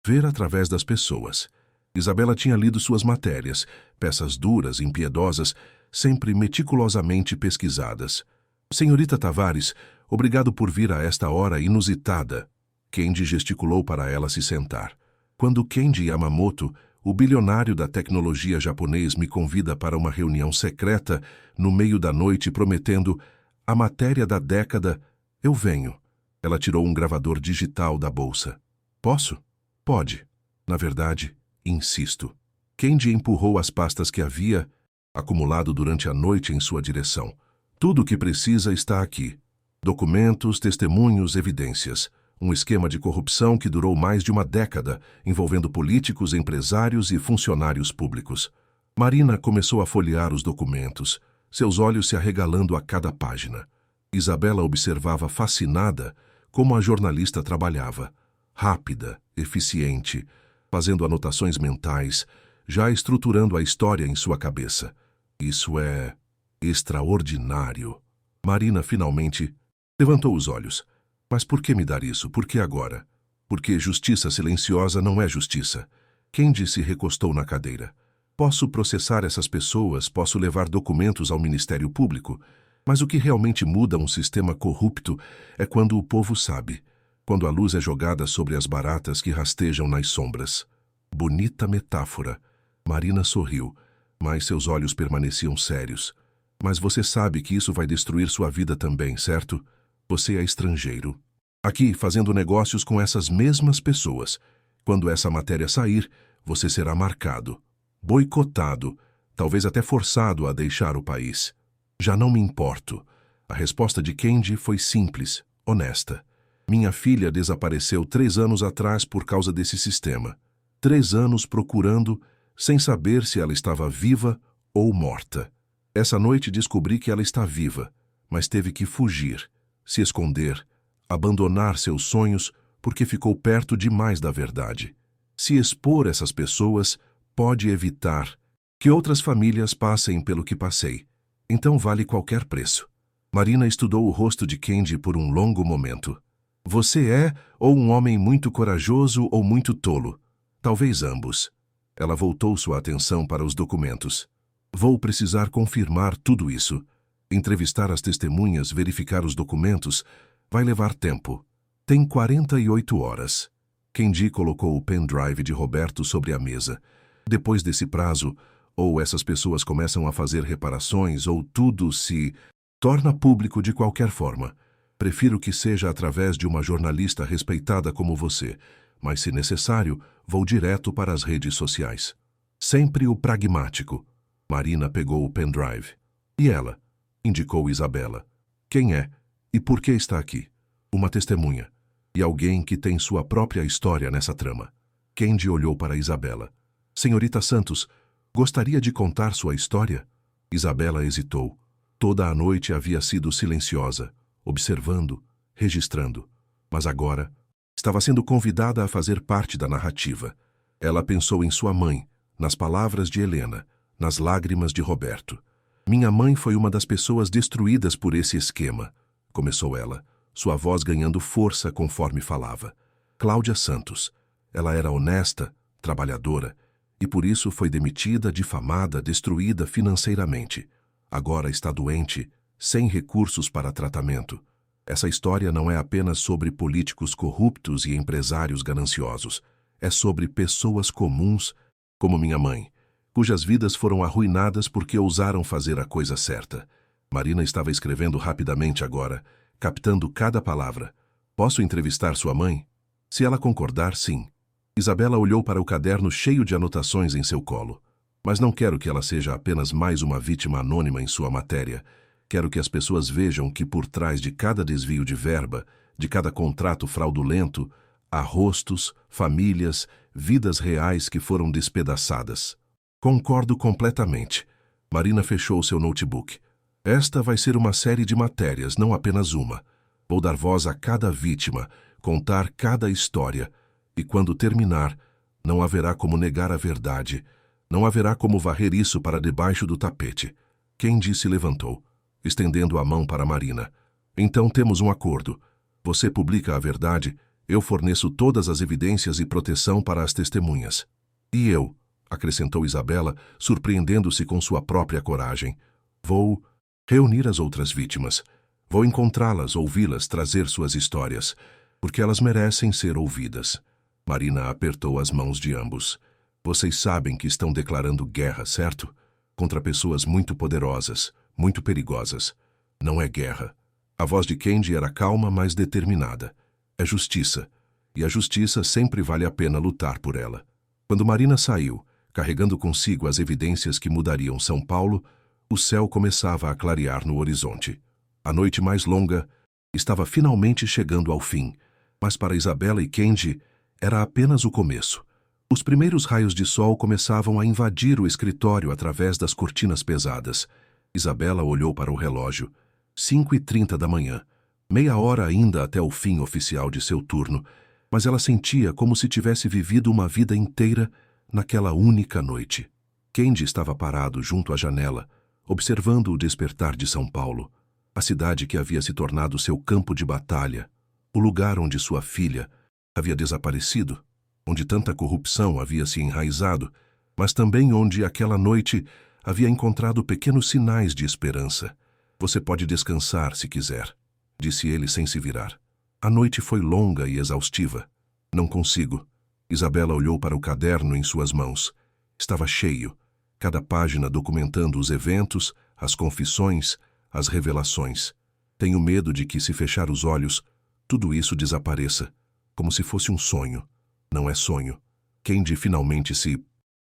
ver através das pessoas. Isabela tinha lido suas matérias, peças duras, impiedosas, sempre meticulosamente pesquisadas. Senhorita Tavares, obrigado por vir a esta hora inusitada. Kendi gesticulou para ela se sentar. Quando Kendi Yamamoto, o bilionário da tecnologia japonês, me convida para uma reunião secreta no meio da noite prometendo a matéria da década, eu venho. Ela tirou um gravador digital da bolsa. Posso? Pode. Na verdade, insisto. Kendi empurrou as pastas que havia acumulado durante a noite em sua direção. Tudo o que precisa está aqui. Documentos, testemunhos, evidências. Um esquema de corrupção que durou mais de uma década, envolvendo políticos, empresários e funcionários públicos. Marina começou a folhear os documentos, seus olhos se arregalando a cada página. Isabela observava fascinada como a jornalista trabalhava, rápida, eficiente, fazendo anotações mentais, já estruturando a história em sua cabeça. Isso é extraordinário. Marina finalmente levantou os olhos. Mas por que me dar isso? Por que agora? Porque justiça silenciosa não é justiça. Kendi se recostou na cadeira. Posso processar essas pessoas, posso levar documentos ao Ministério Público, mas o que realmente muda um sistema corrupto é quando o povo sabe, quando a luz é jogada sobre as baratas que rastejam nas sombras. Bonita metáfora. Marina sorriu, mas seus olhos permaneciam sérios. Mas você sabe que isso vai destruir sua vida também, certo? Você é estrangeiro. Aqui, fazendo negócios com essas mesmas pessoas. Quando essa matéria sair, você será marcado, boicotado, talvez até forçado a deixar o país. Já não me importo. A resposta de Kendi foi simples, honesta. Minha filha desapareceu 3 anos atrás por causa desse sistema. 3 anos procurando, sem saber se ela estava viva ou morta. Essa noite descobri que ela está viva, mas teve que fugir, se esconder, abandonar seus sonhos porque ficou perto demais da verdade. Se expor essas pessoas pode evitar que outras famílias passem pelo que passei. Então vale qualquer preço. Marina estudou o rosto de Kendi por um longo momento. Você é ou um homem muito corajoso ou muito tolo. Talvez ambos. Ela voltou sua atenção para os documentos. Vou precisar confirmar tudo isso. Entrevistar as testemunhas, verificar os documentos, vai levar tempo. Tem 48 horas. Kendi colocou o pendrive de Roberto sobre a mesa. Depois desse prazo, ou essas pessoas começam a fazer reparações, ou tudo se torna público de qualquer forma. Prefiro que seja através de uma jornalista respeitada como você, mas se necessário, vou direto para as redes sociais. Sempre o pragmático. Marina pegou o pendrive. E ela? Indicou Isabela. Quem é? E por que está aqui? Uma testemunha. E alguém que tem sua própria história nessa trama. Kendi olhou para Isabela. Senhorita Santos, gostaria de contar sua história? Isabela hesitou. Toda a noite havia sido silenciosa, observando, registrando. Mas agora, estava sendo convidada a fazer parte da narrativa. Ela pensou em sua mãe, nas palavras de Helena, nas lágrimas de Roberto. Minha mãe foi uma das pessoas destruídas por esse esquema, começou ela, sua voz ganhando força conforme falava. Cláudia Santos. Ela era honesta, trabalhadora, e por isso foi demitida, difamada, destruída financeiramente. Agora está doente, sem recursos para tratamento. Essa história não é apenas sobre políticos corruptos e empresários gananciosos. É sobre pessoas comuns, como minha mãe, cujas vidas foram arruinadas porque ousaram fazer a coisa certa. Marina estava escrevendo rapidamente agora, captando cada palavra. Posso entrevistar sua mãe? Se ela concordar, sim. Isabela olhou para o caderno cheio de anotações em seu colo. Mas não quero que ela seja apenas mais uma vítima anônima em sua matéria. Quero que as pessoas vejam que por trás de cada desvio de verba, de cada contrato fraudulento, há rostos, famílias, vidas reais que foram despedaçadas. Concordo completamente. Marina fechou seu notebook. Esta vai ser uma série de matérias, não apenas uma. Vou dar voz a cada vítima, contar cada história. E quando terminar, não haverá como negar a verdade. Não haverá como varrer isso para debaixo do tapete. Kendi se levantou, estendendo a mão para Marina. Então temos um acordo. Você publica a verdade, eu forneço todas as evidências e proteção para as testemunhas. E eu, acrescentou Isabela, surpreendendo-se com sua própria coragem, vou reunir as outras vítimas. Vou encontrá-las, ouvi-las, trazer suas histórias, porque elas merecem ser ouvidas. Marina apertou as mãos de ambos. Vocês sabem que estão declarando guerra, certo? Contra pessoas muito poderosas, muito perigosas. Não é guerra. A voz de Kendi era calma, mas determinada. É justiça. E a justiça sempre vale a pena lutar por ela. Quando Marina saiu, carregando consigo as evidências que mudariam São Paulo, o céu começava a clarear no horizonte. A noite mais longa estava finalmente chegando ao fim, mas para Isabela e Kendi era apenas o começo. Os primeiros raios de sol começavam a invadir o escritório através das cortinas pesadas. Isabela olhou para o relógio. 5h30 da manhã. Meia hora ainda até o fim oficial de seu turno, mas ela sentia como se tivesse vivido uma vida inteira naquela única noite. Kendi estava parado junto à janela, observando o despertar de São Paulo, a cidade que havia se tornado seu campo de batalha, o lugar onde sua filha havia desaparecido, onde tanta corrupção havia se enraizado, mas também onde aquela noite havia encontrado pequenos sinais de esperança. Você pode descansar se quiser, disse ele sem se virar. A noite foi longa e exaustiva. Não consigo. Isabela olhou para o caderno em suas mãos. Estava cheio, cada página documentando os eventos, as confissões, as revelações. Tenho medo de que, se fechar os olhos, tudo isso desapareça, como se fosse um sonho. Não é sonho. Kendi finalmente se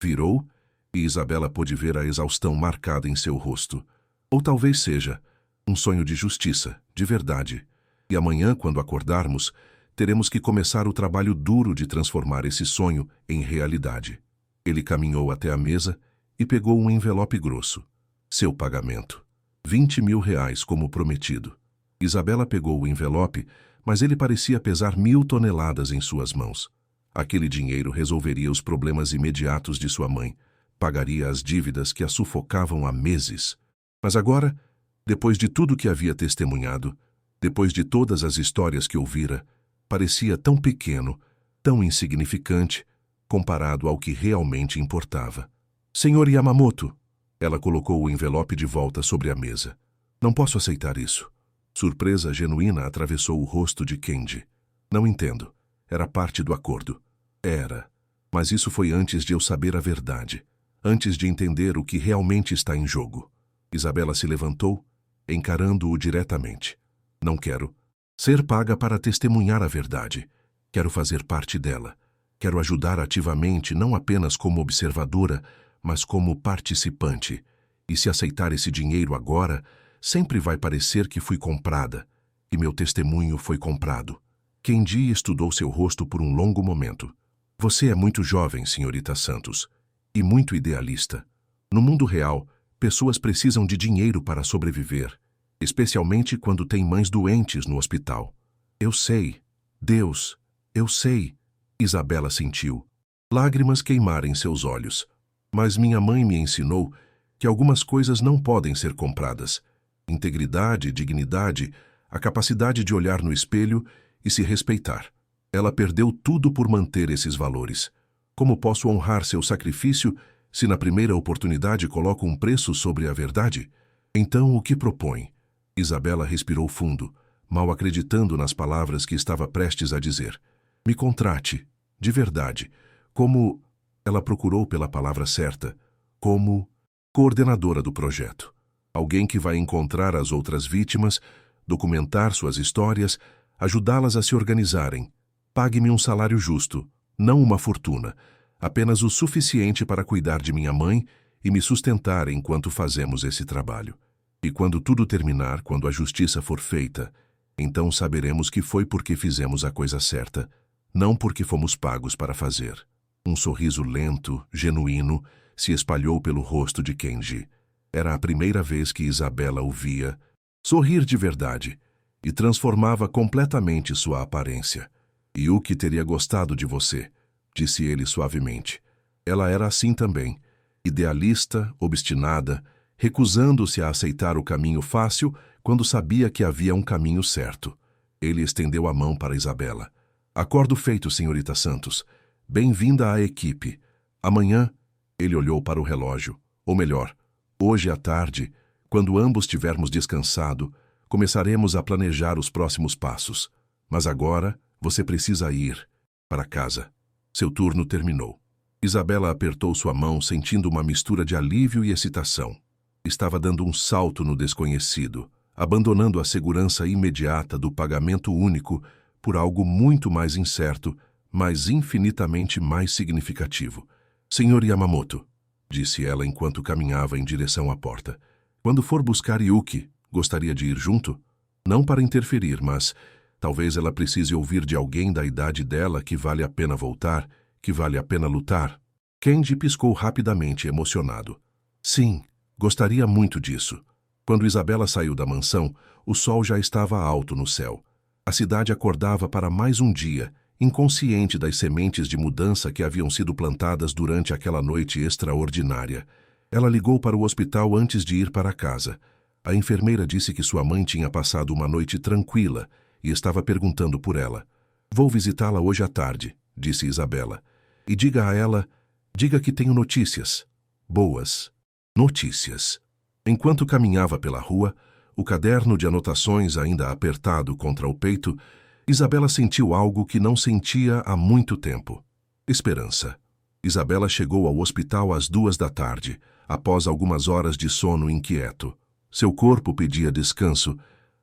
virou e Isabela pôde ver a exaustão marcada em seu rosto. Ou talvez seja um sonho de justiça, de verdade. E amanhã, quando acordarmos, teremos que começar o trabalho duro de transformar esse sonho em realidade. Ele caminhou até a mesa e pegou um envelope grosso. Seu pagamento. 20 mil reais, como prometido. Isabela pegou o envelope, mas ele parecia pesar 1000 toneladas em suas mãos. Aquele dinheiro resolveria os problemas imediatos de sua mãe, pagaria as dívidas que a sufocavam há meses. Mas agora, depois de tudo que havia testemunhado, depois de todas as histórias que ouvira, parecia tão pequeno, tão insignificante, comparado ao que realmente importava. Senhor Yamamoto, ela colocou o envelope de volta sobre a mesa. Não posso aceitar isso. Surpresa genuína atravessou o rosto de Kendi. Não entendo. Era parte do acordo. Era. Mas isso foi antes de eu saber a verdade. Antes de entender o que realmente está em jogo. Isabela se levantou, encarando-o diretamente. Não quero ser paga para testemunhar a verdade. Quero fazer parte dela. Quero ajudar ativamente, não apenas como observadora, mas como participante. E se aceitar esse dinheiro agora, sempre vai parecer que fui comprada, que meu testemunho foi comprado. Kendi estudou seu rosto por um longo momento. Você é muito jovem, senhorita Santos, e muito idealista. No mundo real, pessoas precisam de dinheiro para sobreviver, especialmente quando têm mães doentes no hospital. Eu sei. Deus, eu sei. Isabela sentiu. Lágrimas queimaram em seus olhos. Mas minha mãe me ensinou que algumas coisas não podem ser compradas. Integridade, dignidade, a capacidade de olhar no espelho e se respeitar. Ela perdeu tudo por manter esses valores. Como posso honrar seu sacrifício se na primeira oportunidade coloco um preço sobre a verdade? Então, o que propõe? Isabela respirou fundo, mal acreditando nas palavras que estava prestes a dizer. Me contrate, de verdade, como... Ela procurou pela palavra certa, como coordenadora do projeto. Alguém que vai encontrar as outras vítimas, documentar suas histórias, ajudá-las a se organizarem. Pague-me um salário justo, não uma fortuna, apenas o suficiente para cuidar de minha mãe e me sustentar enquanto fazemos esse trabalho. E quando tudo terminar, quando a justiça for feita, então saberemos que foi porque fizemos a coisa certa, não porque fomos pagos para fazer. Um sorriso lento, genuíno, se espalhou pelo rosto de Kendi. Era a primeira vez que Isabela o via sorrir de verdade e transformava completamente sua aparência. Yuki teria gostado de você, disse ele suavemente. Ela era assim também, idealista, obstinada, recusando-se a aceitar o caminho fácil quando sabia que havia um caminho certo. Ele estendeu a mão para Isabela. Acordo feito, senhorita Santos. Bem-vinda à equipe. Amanhã, ele olhou para o relógio. Ou melhor, hoje à tarde, quando ambos tivermos descansado, começaremos a planejar os próximos passos. Mas agora, você precisa ir para casa. Seu turno terminou. Isabela apertou sua mão, sentindo uma mistura de alívio e excitação. Estava dando um salto no desconhecido, abandonando a segurança imediata do pagamento único por algo muito mais incerto, mas infinitamente mais significativo. Senhor Yamamoto, disse ela enquanto caminhava em direção à porta. Quando for buscar Yuki, gostaria de ir junto? Não para interferir, mas talvez ela precise ouvir de alguém da idade dela que vale a pena voltar Que vale a pena lutar? Kendi piscou rapidamente, emocionado. Sim, gostaria muito disso. Quando Isabela saiu da mansão, o sol já estava alto no céu. A cidade acordava para mais um dia, inconsciente das sementes de mudança que haviam sido plantadas durante aquela noite extraordinária. Ela ligou para o hospital antes de ir para casa. A enfermeira disse que sua mãe tinha passado uma noite tranquila e estava perguntando por ela. Vou visitá-la hoje à tarde, disse Isabela. E diga a ela, diga que tenho notícias. Boas notícias. Enquanto caminhava pela rua, o caderno de anotações ainda apertado contra o peito, Isabela sentiu algo que não sentia há muito tempo. Esperança. Isabela chegou ao hospital às 2 da tarde, após algumas horas de sono inquieto. Seu corpo pedia descanso,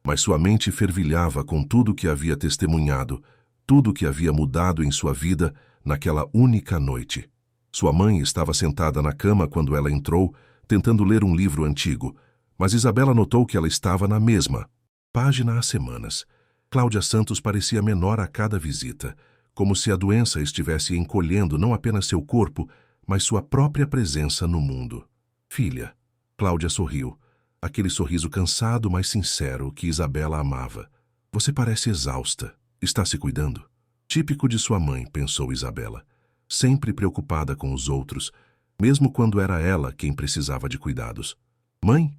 mas sua mente fervilhava com tudo que havia testemunhado, tudo que havia mudado em sua vida naquela única noite. Sua mãe estava sentada na cama quando ela entrou, tentando ler um livro antigo, mas Isabela notou que ela estava na mesma página há semanas. Cláudia Santos parecia menor a cada visita, como se a doença estivesse encolhendo não apenas seu corpo, mas sua própria presença no mundo. Filha, Cláudia sorriu, aquele sorriso cansado, mas sincero que Isabela amava. Você parece exausta. Está se cuidando? Típico de sua mãe, pensou Isabela, sempre preocupada com os outros, mesmo quando era ela quem precisava de cuidados. Mãe,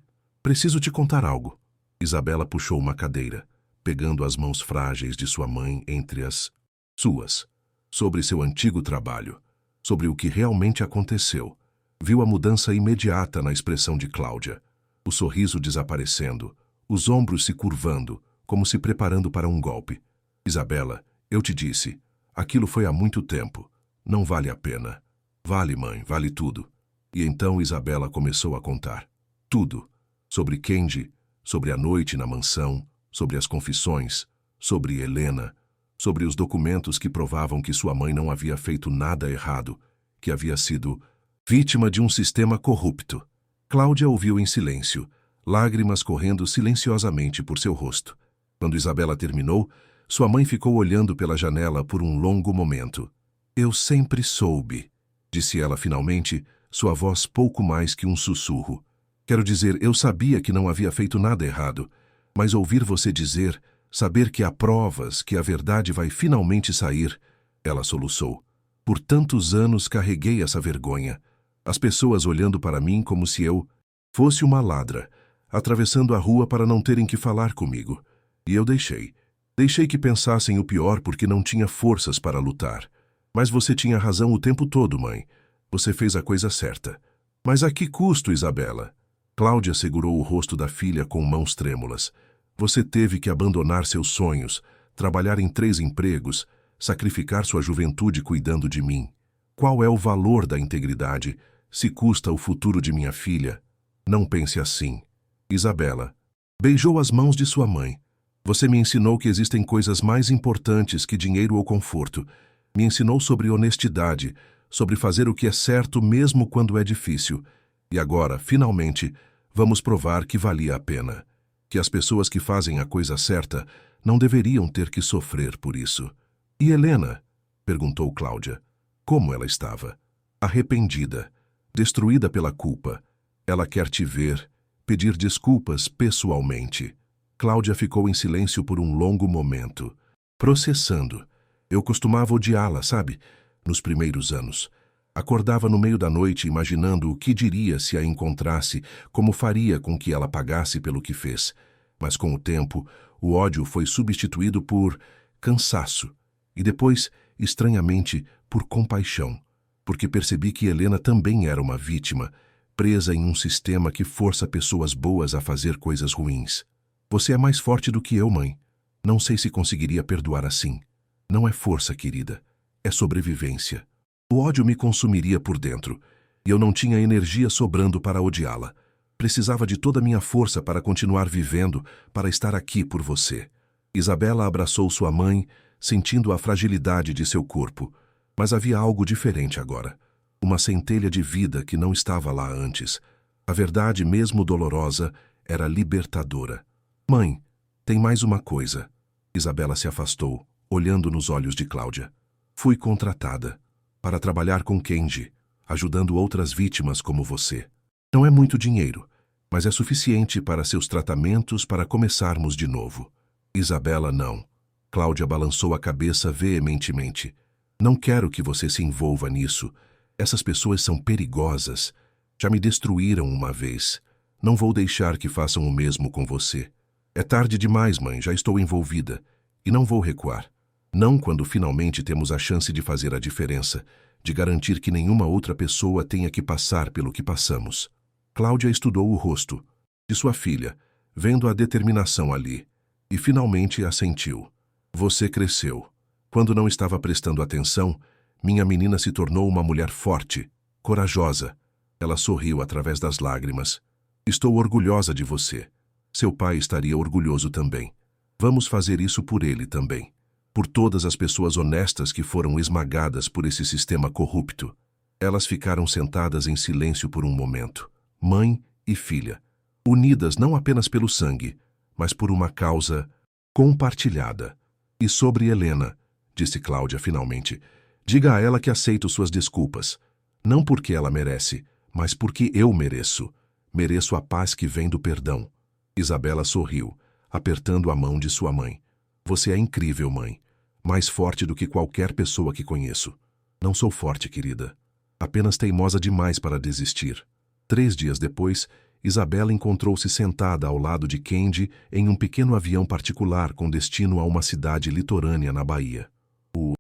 preciso te contar algo. Isabela puxou uma cadeira, pegando as mãos frágeis de sua mãe entre as suas, sobre seu antigo trabalho, sobre o que realmente aconteceu. Viu a mudança imediata na expressão de Cláudia, o sorriso desaparecendo, os ombros se curvando, como se preparando para um golpe. Isabela, eu te disse, aquilo foi há muito tempo. Não vale a pena. Vale, mãe, vale tudo. E então Isabela começou a contar. Tudo. Sobre Kendi, sobre a noite na mansão, sobre as confissões, sobre Helena, sobre os documentos que provavam que sua mãe não havia feito nada errado, que havia sido vítima de um sistema corrupto. Cláudia ouviu em silêncio, lágrimas correndo silenciosamente por seu rosto. Quando Isabela terminou, sua mãe ficou olhando pela janela por um longo momento. Eu sempre soube, disse ela finalmente, sua voz pouco mais que um sussurro. Quero dizer, eu sabia que não havia feito nada errado, mas ouvir você dizer, saber que há provas, que a verdade vai finalmente sair, ela soluçou. Por tantos anos carreguei essa vergonha. As pessoas olhando para mim como se eu fosse uma ladra, atravessando a rua para não terem que falar comigo. E eu deixei. Deixei que pensassem o pior porque não tinha forças para lutar. Mas você tinha razão o tempo todo, mãe. Você fez a coisa certa. Mas a que custo, Isabela? Cláudia segurou o rosto da filha com mãos trêmulas. Você teve que abandonar seus sonhos, trabalhar em 3 empregos, sacrificar sua juventude cuidando de mim. Qual é o valor da integridade, se custa o futuro de minha filha? Não pense assim. Isabela beijou as mãos de sua mãe. Você me ensinou que existem coisas mais importantes que dinheiro ou conforto. Me ensinou sobre honestidade, sobre fazer o que é certo mesmo quando é difícil. E agora, finalmente, vamos provar que valia a pena. Que as pessoas que fazem a coisa certa não deveriam ter que sofrer por isso. E Helena? Perguntou Cláudia. Como ela estava? Arrependida, destruída pela culpa. Ela quer te ver, pedir desculpas pessoalmente. Cláudia ficou em silêncio por um longo momento, processando. Eu costumava odiá-la, sabe? Nos primeiros anos. Acordava no meio da noite imaginando o que diria se a encontrasse, como faria com que ela pagasse pelo que fez. Mas com o tempo, o ódio foi substituído por cansaço e depois, estranhamente, por compaixão, porque percebi que Helena também era uma vítima, presa em um sistema que força pessoas boas a fazer coisas ruins. Você é mais forte do que eu, mãe. Não sei se conseguiria perdoar assim. Não é força, querida. É sobrevivência. O ódio me consumiria por dentro, e eu não tinha energia sobrando para odiá-la. Precisava de toda a minha força para continuar vivendo, para estar aqui por você. Isabela abraçou sua mãe, sentindo a fragilidade de seu corpo. Mas havia algo diferente agora. Uma centelha de vida que não estava lá antes. A verdade, mesmo dolorosa, era libertadora. Mãe, tem mais uma coisa. Isabela se afastou, olhando nos olhos de Cláudia. Fui contratada. para trabalhar com Kenji, ajudando outras vítimas como você. Não é muito dinheiro, mas é suficiente para seus tratamentos para começarmos de novo. Isabela, não. Cláudia balançou a cabeça veementemente. Não quero que você se envolva nisso. Essas pessoas são perigosas. Já me destruíram uma vez. Não vou deixar que façam o mesmo com você. É tarde demais, mãe, já estou envolvida. E não vou recuar. Não quando finalmente temos a chance de fazer a diferença, de garantir que nenhuma outra pessoa tenha que passar pelo que passamos. Cláudia estudou o rosto de sua filha, vendo a determinação ali, e finalmente assentiu. Você cresceu. Quando não estava prestando atenção, minha menina se tornou uma mulher forte, corajosa. Ela sorriu através das lágrimas. Estou orgulhosa de você. Seu pai estaria orgulhoso também. Vamos fazer isso por ele também. Por todas as pessoas honestas que foram esmagadas por esse sistema corrupto. Elas ficaram sentadas em silêncio por um momento. Mãe e filha, unidas não apenas pelo sangue, mas por uma causa compartilhada. E sobre Helena, disse Cláudia finalmente, diga a ela que aceito suas desculpas. Não porque ela merece, mas porque eu mereço. Mereço a paz que vem do perdão. Isabela sorriu, apertando a mão de sua mãe. Você é incrível, mãe. Mais forte do que qualquer pessoa que conheço. Não sou forte, querida. Apenas teimosa demais para desistir. 3 dias depois, Isabela encontrou-se sentada ao lado de Kenji em um pequeno avião particular com destino a uma cidade litorânea na Bahia. O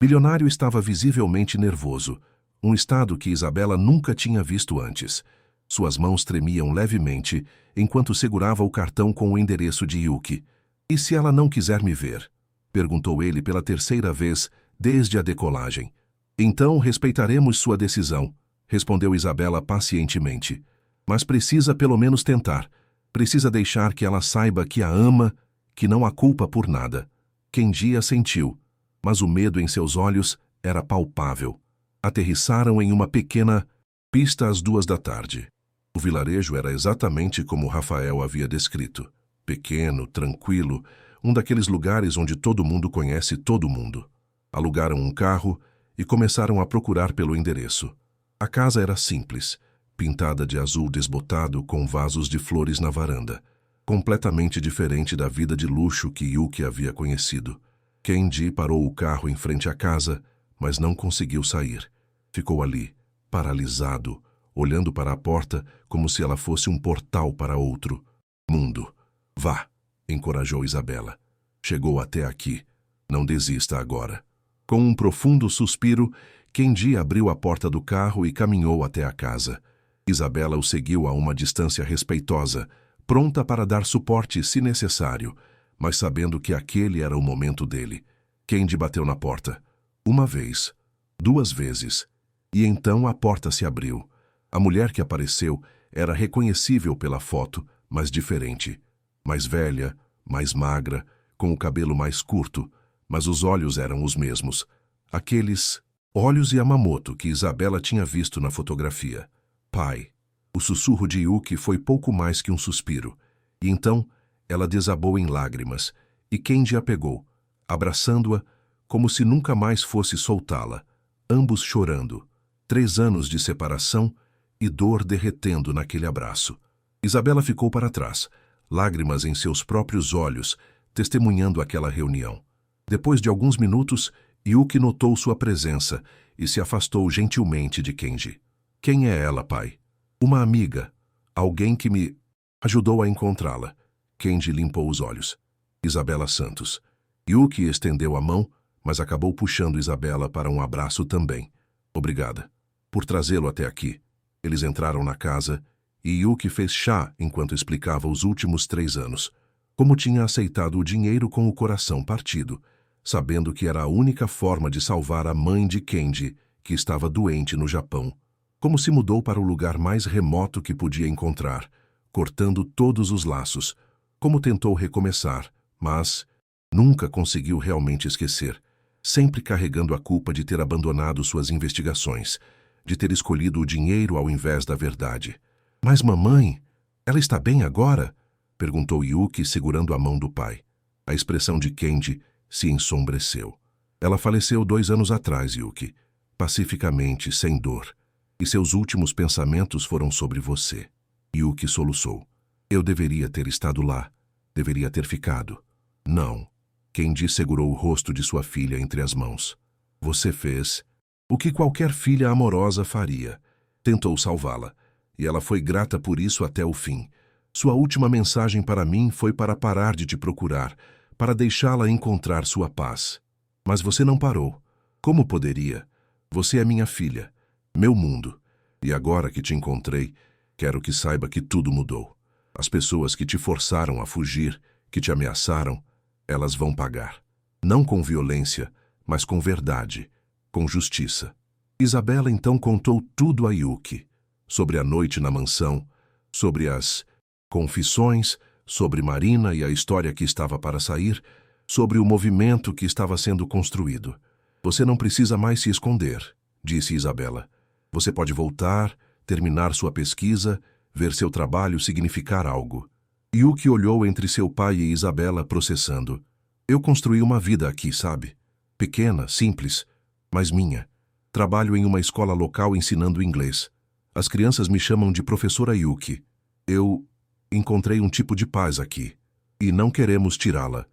bilionário estava visivelmente nervoso, um estado que Isabela nunca tinha visto antes. Suas mãos tremiam levemente enquanto segurava o cartão com o endereço de Yuki. E se ela não quiser me ver? Perguntou ele pela 3ª vez desde a decolagem. Então respeitaremos sua decisão, respondeu Isabela pacientemente. Mas precisa pelo menos tentar. Precisa deixar que ela saiba que a ama, que não a culpa por nada. Kenji assentiu, mas o medo em seus olhos era palpável. Aterrissaram em uma pequena pista às 2 da tarde. O vilarejo era exatamente como Rafael havia descrito. Pequeno, tranquilo, um daqueles lugares onde todo mundo conhece todo mundo. Alugaram um carro e começaram a procurar pelo endereço. A casa era simples, pintada de azul desbotado com vasos de flores na varanda, completamente diferente da vida de luxo que Yuki havia conhecido. Kenji parou o carro em frente à casa, mas não conseguiu sair. Ficou ali, paralisado, olhando para a porta como se ela fosse um portal para outro mundo. Vá, encorajou Isabela. Chegou até aqui. Não desista agora. Com um profundo suspiro, Kenji abriu a porta do carro e caminhou até a casa. Isabela o seguiu a uma distância respeitosa, pronta para dar suporte se necessário, mas sabendo que aquele era o momento dele. Kenji bateu na porta. 1 vez, 2 vezes. E então a porta se abriu. A mulher que apareceu era reconhecível pela foto, mas diferente. Mais velha, mais magra, com o cabelo mais curto, mas os olhos eram os mesmos. Aqueles olhos Yamamoto que Isabela tinha visto na fotografia. Pai. O sussurro de Yuki foi pouco mais que um suspiro. E então ela desabou em lágrimas, e Kenji a pegou, abraçando-a como se nunca mais fosse soltá-la, ambos chorando. 3 anos de separação e dor derretendo naquele abraço. Isabela ficou para trás, lágrimas em seus próprios olhos, testemunhando aquela reunião. Depois de alguns minutos, Yuki notou sua presença e se afastou gentilmente de Kenji. Quem é ela, pai? Uma amiga. Alguém que me ajudou a encontrá-la. Kenji limpou os olhos. Isabela Santos. Yuki estendeu a mão, mas acabou puxando Isabela para um abraço também. Obrigada. Por trazê-lo até aqui. Eles entraram na casa e Yuki fez chá enquanto explicava os últimos 3 anos. Como tinha aceitado o dinheiro com o coração partido, sabendo que era a única forma de salvar a mãe de Kenji, que estava doente no Japão. Como se mudou para o lugar mais remoto que podia encontrar, cortando todos os laços. Como tentou recomeçar, mas nunca conseguiu realmente esquecer, sempre carregando a culpa de ter abandonado suas investigações, de ter escolhido o dinheiro ao invés da verdade. Mas mamãe, ela está bem agora? Perguntou Yuki, segurando a mão do pai. A expressão de Kenji se ensombreceu. Ela faleceu 2 anos atrás, Yuki. pacificamente, sem dor, e seus últimos pensamentos foram sobre você. Yuki soluçou. Eu deveria ter estado lá. Deveria ter ficado. Não. Kenji segurou o rosto de sua filha entre as mãos. Você fez o que qualquer filha amorosa faria. Tentou salvá-la, e ela foi grata por isso até o fim. Sua última mensagem para mim foi para parar de te procurar, para deixá-la encontrar sua paz. Mas você não parou. Como poderia? Você é minha filha, meu mundo. E agora que te encontrei, quero que saiba que tudo mudou. As pessoas que te forçaram a fugir, que te ameaçaram, elas vão pagar. Não com violência, mas com verdade, com justiça. Isabela então contou tudo a Yuki, sobre a noite na mansão, sobre as confissões, sobre Marina e a história que estava para sair, sobre o movimento que estava sendo construído. Você não precisa mais se esconder, disse Isabela. Você pode voltar, terminar sua pesquisa, ver seu trabalho significar algo. Yuki olhou entre seu pai e Isabela, processando. Eu construí uma vida aqui, sabe? Pequena, simples, mas minha. Trabalho em uma escola local ensinando inglês. As crianças me chamam de professora Yuki. Eu encontrei um tipo de paz aqui, e não queremos tirá-la.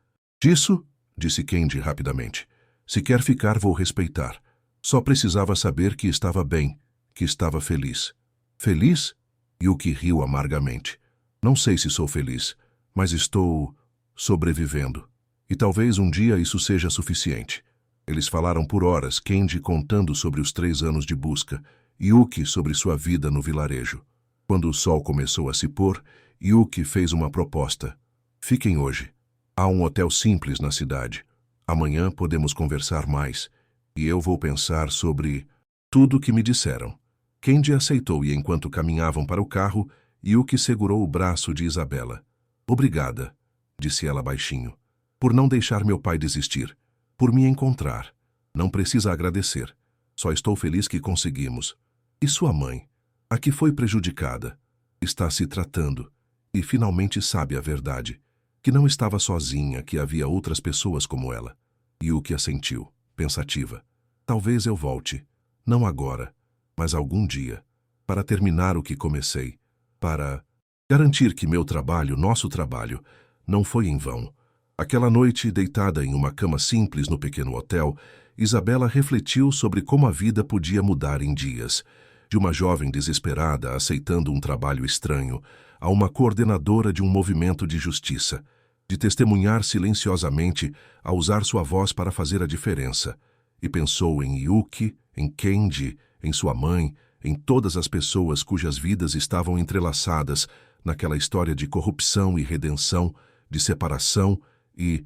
Disso, disse Kenji rapidamente. Se quer ficar, vou respeitar. Só precisava saber que estava bem, que estava feliz. Feliz? Yuki riu amargamente. Não sei se sou feliz, mas estou sobrevivendo. E talvez um dia isso seja suficiente. Eles falaram por horas, Kenji contando sobre os 3 anos de busca, Yuki sobre sua vida no vilarejo. Quando o sol começou a se pôr, Yuki fez uma proposta. Fiquem hoje. Há um hotel simples na cidade. Amanhã podemos conversar mais, e eu vou pensar sobre tudo o que me disseram. Kenji aceitou e enquanto caminhavam para o carro, Yuki segurou o braço de Isabela. Obrigada, disse ela baixinho, por não deixar meu pai desistir, por me encontrar. Não precisa agradecer. Só estou feliz que conseguimos. E sua mãe, a que foi prejudicada, está se tratando e finalmente sabe a verdade, que não estava sozinha, que havia outras pessoas como ela. Yuki assentiu, pensativa. Talvez eu volte, não agora, mas algum dia, para terminar o que comecei, para garantir que meu trabalho, nosso trabalho, não foi em vão. Aquela noite, deitada em uma cama simples no pequeno hotel, Isabela refletiu sobre como a vida podia mudar em dias. De uma jovem desesperada aceitando um trabalho estranho, a uma coordenadora de um movimento de justiça, de testemunhar silenciosamente a usar sua voz para fazer a diferença. E pensou em Yuki, em Kenji, em sua mãe, em todas as pessoas cujas vidas estavam entrelaçadas naquela história de corrupção e redenção, de separação e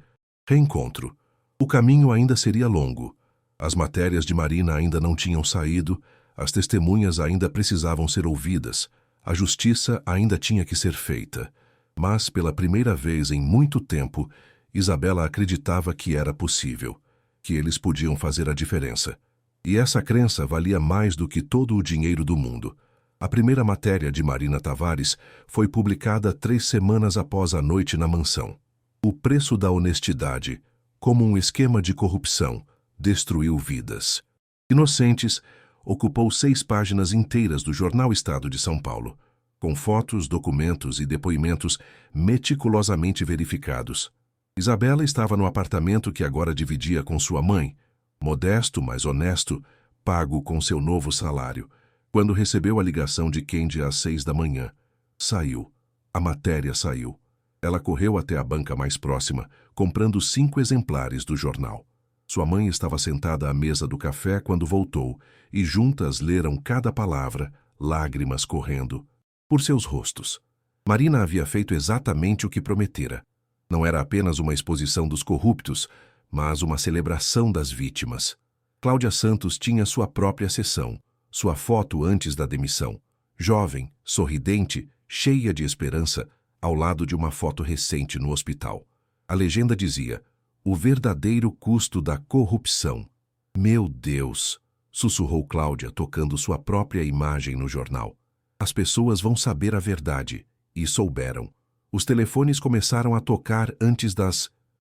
reencontro. O caminho ainda seria longo. As matérias de Marina ainda não tinham saído, as testemunhas ainda precisavam ser ouvidas, a justiça ainda tinha que ser feita. Mas, pela primeira vez em muito tempo, Isabela acreditava que era possível, que eles podiam fazer a diferença. E essa crença valia mais do que todo o dinheiro do mundo. A primeira matéria de Marina Tavares foi publicada 3 semanas após a noite na mansão. O preço da honestidade, como um esquema de corrupção, destruiu vidas. Inocentes ocupou 6 páginas inteiras do jornal Estado de São Paulo, com fotos, documentos e depoimentos meticulosamente verificados. Isabela estava no apartamento que agora dividia com sua mãe, modesto, mas honesto, pago com seu novo salário, quando recebeu a ligação de Kenji às 6 da manhã. Saiu. A matéria saiu. Ela correu até a banca mais próxima, comprando 5 exemplares do jornal. Sua mãe estava sentada à mesa do café quando voltou, e juntas leram cada palavra, lágrimas correndo por seus rostos. Marina havia feito exatamente o que prometera. Não era apenas uma exposição dos corruptos, mas uma celebração das vítimas. Cláudia Santos tinha sua própria sessão, sua foto antes da demissão. Jovem, sorridente, cheia de esperança, ao lado de uma foto recente no hospital. A legenda dizia: "O verdadeiro custo da corrupção." Meu Deus! Sussurrou Cláudia, tocando sua própria imagem no jornal. As pessoas vão saber a verdade. E souberam. Os telefones começaram a tocar antes das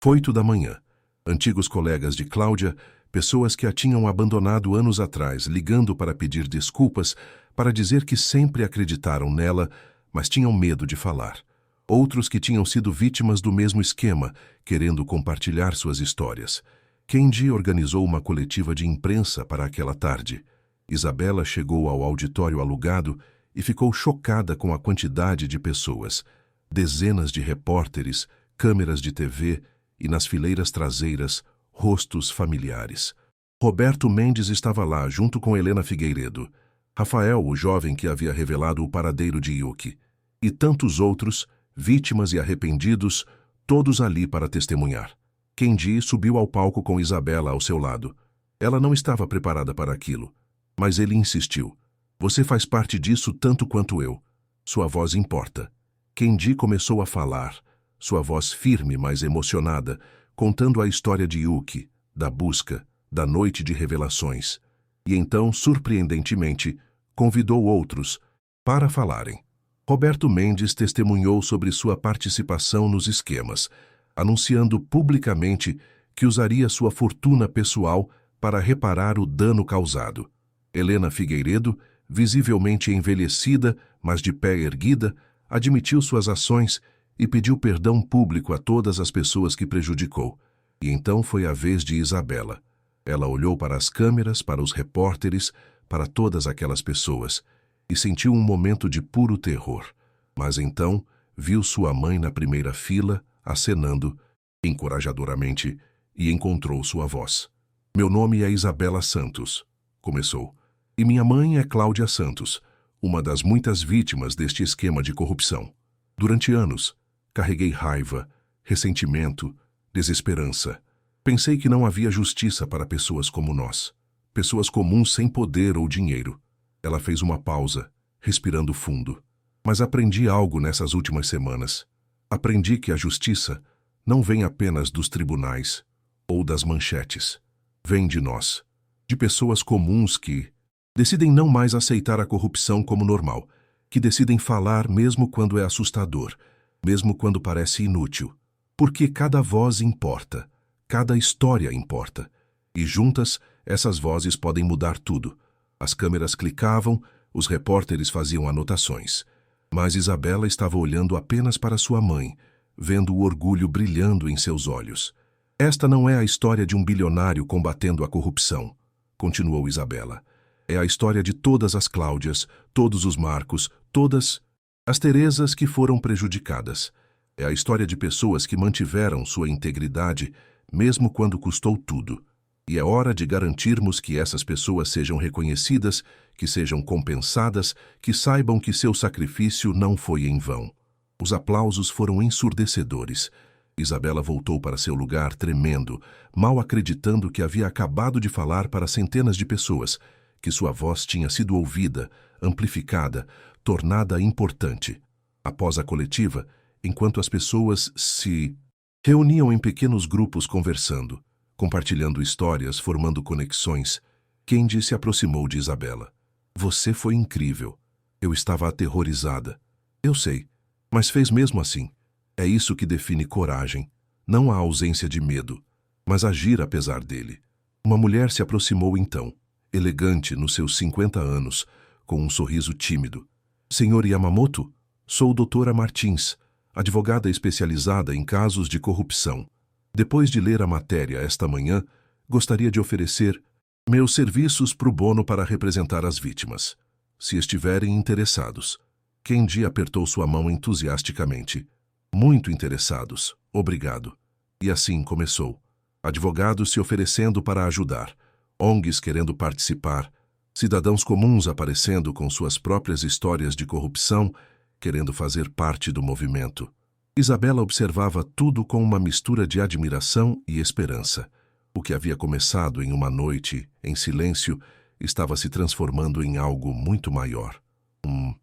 8 da manhã. Antigos colegas de Cláudia Pessoas que a tinham abandonado anos atrás, ligando para pedir desculpas, para dizer que sempre acreditaram nela, mas tinham medo de falar. Outros que tinham sido vítimas do mesmo esquema, querendo compartilhar suas histórias. Kendi organizou uma coletiva de imprensa para aquela tarde. Isabela chegou ao auditório alugado e ficou chocada com a quantidade de pessoas. Dezenas de repórteres, câmeras de TV e, nas fileiras traseiras, rostos familiares. Roberto Mendes estava lá, junto com Helena Figueiredo. Rafael, o jovem que havia revelado o paradeiro de Yuki. E tantos outros, vítimas e arrependidos, todos ali para testemunhar. Kendi subiu ao palco com Isabela ao seu lado. Ela não estava preparada para aquilo, mas ele insistiu. Você faz parte disso tanto quanto eu. Sua voz importa. Kendi começou a falar, sua voz firme, mas emocionada, contando a história de Yuki, da busca, da noite de revelações. E então, surpreendentemente, convidou outros para falarem. Roberto Mendes testemunhou sobre sua participação nos esquemas, anunciando publicamente que usaria sua fortuna pessoal para reparar o dano causado. Helena Figueiredo, visivelmente envelhecida, mas de pé erguida, admitiu suas ações e pediu perdão público a todas as pessoas que prejudicou. E então foi a vez de Isabela. Ela olhou para as câmeras, para os repórteres, para todas aquelas pessoas, e sentiu um momento de puro terror. Mas então viu sua mãe na primeira fila, acenando, encorajadoramente, e encontrou sua voz. Meu nome é Isabela Santos, começou, e minha mãe é Cláudia Santos, uma das muitas vítimas deste esquema de corrupção. Durante anos, carreguei raiva, ressentimento, desesperança. Pensei que não havia justiça para pessoas como nós, pessoas comuns sem poder ou dinheiro. Ela fez uma pausa, respirando fundo. Mas aprendi algo nessas últimas semanas. Aprendi que a justiça não vem apenas dos tribunais ou das manchetes. Vem de nós, de pessoas comuns que decidem não mais aceitar a corrupção como normal, que decidem falar mesmo quando é assustador, mesmo quando parece inútil. Porque cada voz importa, cada história importa. E juntas, essas vozes podem mudar tudo. As câmeras clicavam, os repórteres faziam anotações. Mas Isabela estava olhando apenas para sua mãe, vendo o orgulho brilhando em seus olhos. Esta não é a história de um bilionário combatendo a corrupção, continuou Isabela. É a história de todas as Cláudias, todos os Marcos, todas as Terezas que foram prejudicadas. É a história de pessoas que mantiveram sua integridade, mesmo quando custou tudo. E é hora de garantirmos que essas pessoas sejam reconhecidas, que sejam compensadas, que saibam que seu sacrifício não foi em vão. Os aplausos foram ensurdecedores. Isabela voltou para seu lugar tremendo, mal acreditando que havia acabado de falar para centenas de pessoas, que sua voz tinha sido ouvida, amplificada, tornada importante. Após a coletiva, enquanto as pessoas se reuniam em pequenos grupos conversando, compartilhando histórias, formando conexões, Kendi se aproximou de Isabela. Você foi incrível. Eu estava aterrorizada. Eu sei, mas fez mesmo assim. É isso que define coragem, não a ausência de medo, mas agir apesar dele. Uma mulher se aproximou então, elegante nos seus 50 anos, com um sorriso tímido. Senhor Yamamoto, sou doutora Martins, advogada especializada em casos de corrupção. Depois de ler a matéria esta manhã, gostaria de oferecer meus serviços pro bono para representar as vítimas. Se estiverem interessados. Kendi apertou sua mão entusiasticamente. Muito interessados, obrigado. E assim começou. Advogados se oferecendo para ajudar, ONGs querendo participar, cidadãos comuns aparecendo com suas próprias histórias de corrupção, querendo fazer parte do movimento. Isabela observava tudo com uma mistura de admiração e esperança. O que havia começado em uma noite, em silêncio, estava se transformando em algo muito maior. Um